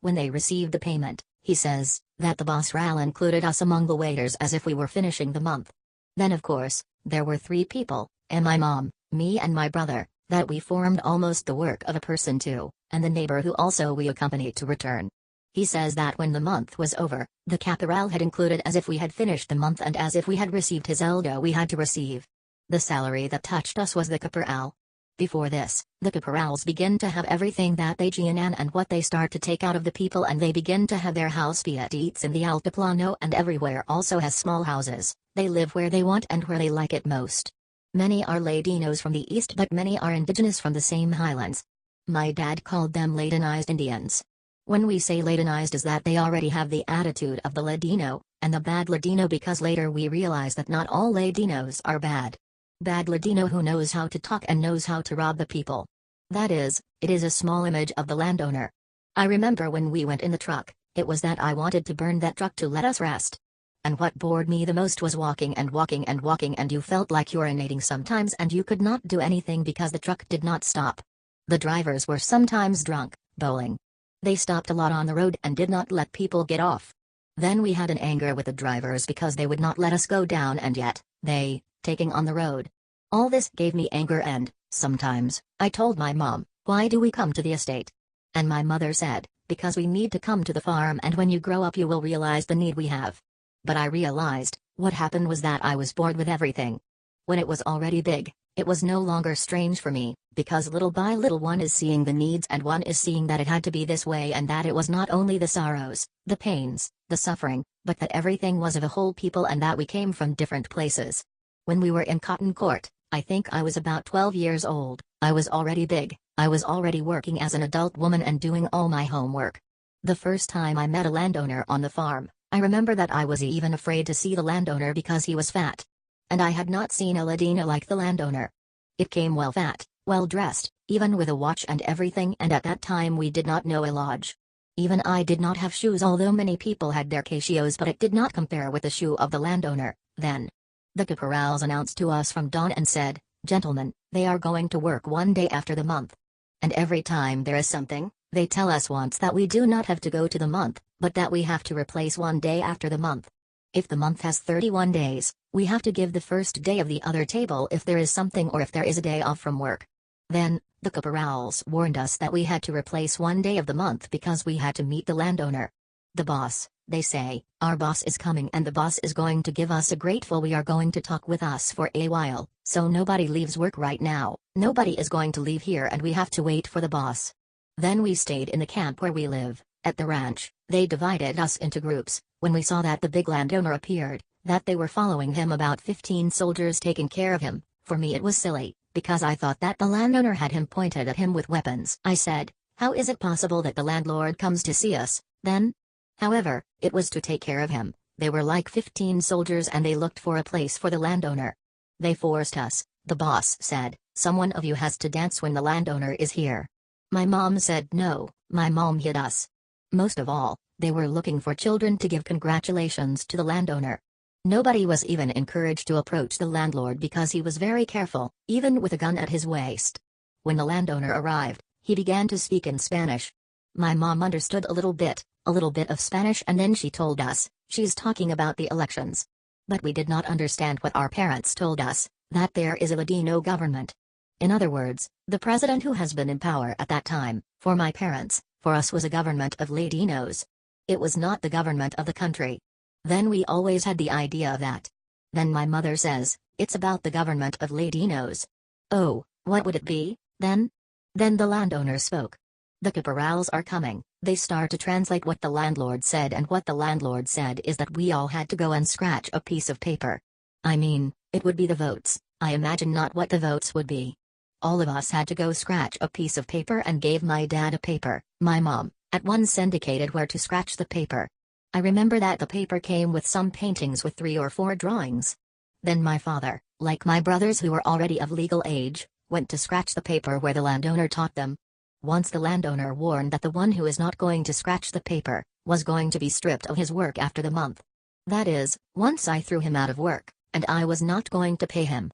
[SPEAKER 1] When they received the payment, he says, that the boss Ral included us among the waiters as if we were finishing the month. Then of course, there were 3 people, and my mom, me and my brother, that we formed almost the work of a person too, and the neighbor who also we accompanied to return. He says that when the month was over, the caporal had included as if we had finished the month and as if we had received his eldo we had to receive. The salary that touched us was the caporal. Before this, the caporals begin to have everything that they ganan and what they start to take out of the people, and they begin to have their house eats in the Altiplano and everywhere also has small houses. They live where they want and where they like it most. Many are Ladinos from the east, but many are indigenous from the same highlands. My dad called them Ladinized Indians. When we say Ladinized, is that they already have the attitude of the Ladino, and the bad Ladino, because later we realize that not all Ladinos are bad. Bad Ladino who knows how to talk and knows how to rob the people. That is, it is a small image of the landowner. I remember when we went in the truck, it was that I wanted to burn that truck to let us rest. And what bored me the most was walking and walking and walking, and you felt like urinating sometimes and you could not do anything because the truck did not stop. The drivers were sometimes drunk, bowling. They stopped a lot on the road and did not let people get off. Then we had an anger with the drivers because they would not let us go down, and yet, they, taking on the road. All this gave me anger, and, sometimes, I told my mom, why do we come to the estate? And my mother said, because we need to come to the farm, and when you grow up you will realize the need we have. But I realized, what happened was that I was bored with everything. When it was already big, it was no longer strange for me, because little by little one is seeing the needs and one is seeing that it had to be this way, and that it was not only the sorrows, the pains, the suffering, but that everything was of a whole people and that we came from different places. When we were in Cotton Court, I think I was about 12 years old, I was already big, I was already working as an adult woman and doing all my homework. The first time I met a landowner on the farm, I remember that I was even afraid to see the landowner because he was fat. And I had not seen a Ladina like the landowner. It came well fat, well dressed, even with a watch and everything, and at that time we did not know a lodge. Even I did not have shoes, although many people had their Casios, but it did not compare with the shoe of the landowner. Then the caporals announced to us from dawn and said, "Gentlemen, they are going to work one day after the month. And every time there is something, they tell us once that we do not have to go to the month, but that we have to replace one day after the month. If the month has 31 days, we have to give the first day of the other table if there is something or if there is a day off from work." Then the caporals warned us that we had to replace one day of the month because we had to meet the landowner. The boss, they say, our boss is coming and the boss is going to give us a grateful. We are going to talk with us for a while, so nobody leaves work right now, nobody is going to leave here and we have to wait for the boss. Then we stayed in the camp where we live, at the ranch. They divided us into groups. When we saw that the big landowner appeared, that they were following him, about 15 soldiers taking care of him, for me it was silly, because I thought that the landowner had him pointed at him with weapons. I said, "How is it possible that the landlord comes to see us, then?" However, it was to take care of him. They were like 15 soldiers and they looked for a place for the landowner. They forced us. The boss said, "Someone of you has to dance when the landowner is here." My mom said no. My mom hid us. Most of all, they were looking for children to give congratulations to the landowner. Nobody was even encouraged to approach the landlord because he was very careful, even with a gun at his waist. When the landowner arrived, he began to speak in Spanish. My mom understood a little bit of Spanish, and then she told us, she's talking about the elections. But we did not understand what our parents told us, that there is a Ladino government. In other words, the president who has been in power at that time, for my parents, for us was a government of Ladinos. It was not the government of the country. Then we always had the idea of that. Then my mother says, "It's about the government of Ladinos." Oh, what would it be, then? Then the landowner spoke. "The caporals are coming." They start to translate what the landlord said, and what the landlord said is that we all had to go and scratch a piece of paper. I mean, it would be the votes. I imagine not what the votes would be. All of us had to go scratch a piece of paper and gave my dad a paper. My mom, at once indicated where to scratch the paper. I remember that the paper came with some paintings with 3 or 4 drawings. Then my father, like my brothers who were already of legal age, went to scratch the paper where the landowner taught them. Once the landowner warned that the one who is not going to scratch the paper, was going to be stripped of his work after the month. That is, once I threw him out of work, and I was not going to pay him.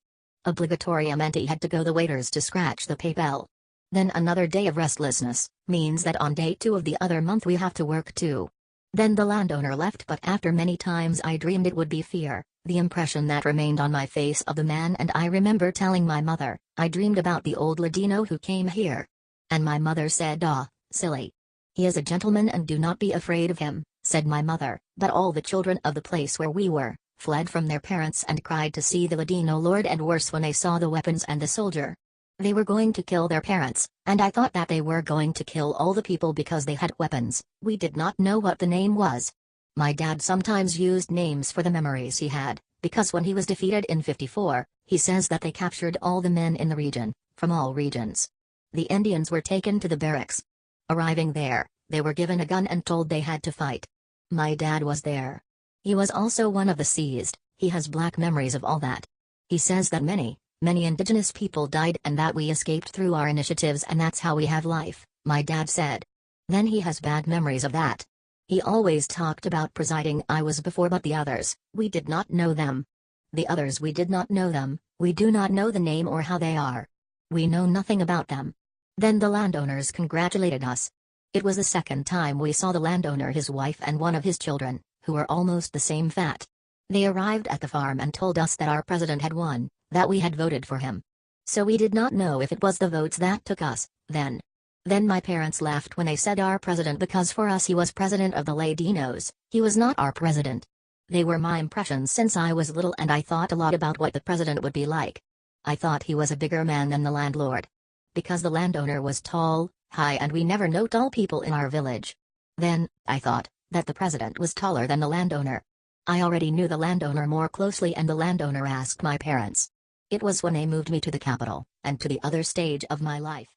[SPEAKER 1] Obligatoriamente had to go the waiters to scratch the paper. Then another day of restlessness, means that on day 2 of the other month we have to work too. Then the landowner left, but after many times I dreamed it would be fear, the impression that remained on my face of the man, and I remember telling my mother, I dreamed about the old Ladino who came here. And my mother said, "Ah, silly. He is a gentleman and do not be afraid of him," said my mother. But all the children of the place where we were, fled from their parents and cried to see the Ladino lord, and worse when they saw the weapons and the soldier. They were going to kill their parents, and I thought that they were going to kill all the people because they had weapons. We did not know what the name was. My dad sometimes used names for the memories he had, because when he was defeated in 54, he says that they captured all the men in the region, from all regions. The Indians were taken to the barracks. Arriving there, they were given a gun and told they had to fight. My dad was there. He was also one of the seized. He has black memories of all that. He says that many indigenous people died and that we escaped through our initiatives, and that's how we have life, my dad said. Then he has bad memories of that. He always talked about presiding. I was before, but the others, we did not know them. The others, we did not know them. We do not know the name or how they are. We know nothing about them. Then the landowners congratulated us. It was the second time we saw the landowner, his wife and one of his children, who were almost the same fat. They arrived at the farm and told us that our president had won, that we had voted for him. So we did not know if it was the votes that took us, then. Then my parents laughed when they said our president, because for us he was president of the Ladinos, he was not our president. They were my impressions since I was little, and I thought a lot about what the president would be like. I thought he was a bigger man than the landlord. Because the landowner was tall, high, and we never know tall people in our village. Then, I thought, that the president was taller than the landowner. I already knew the landowner more closely, and the landowner asked my parents. It was when they moved me to the capital, and to the other stage of my life.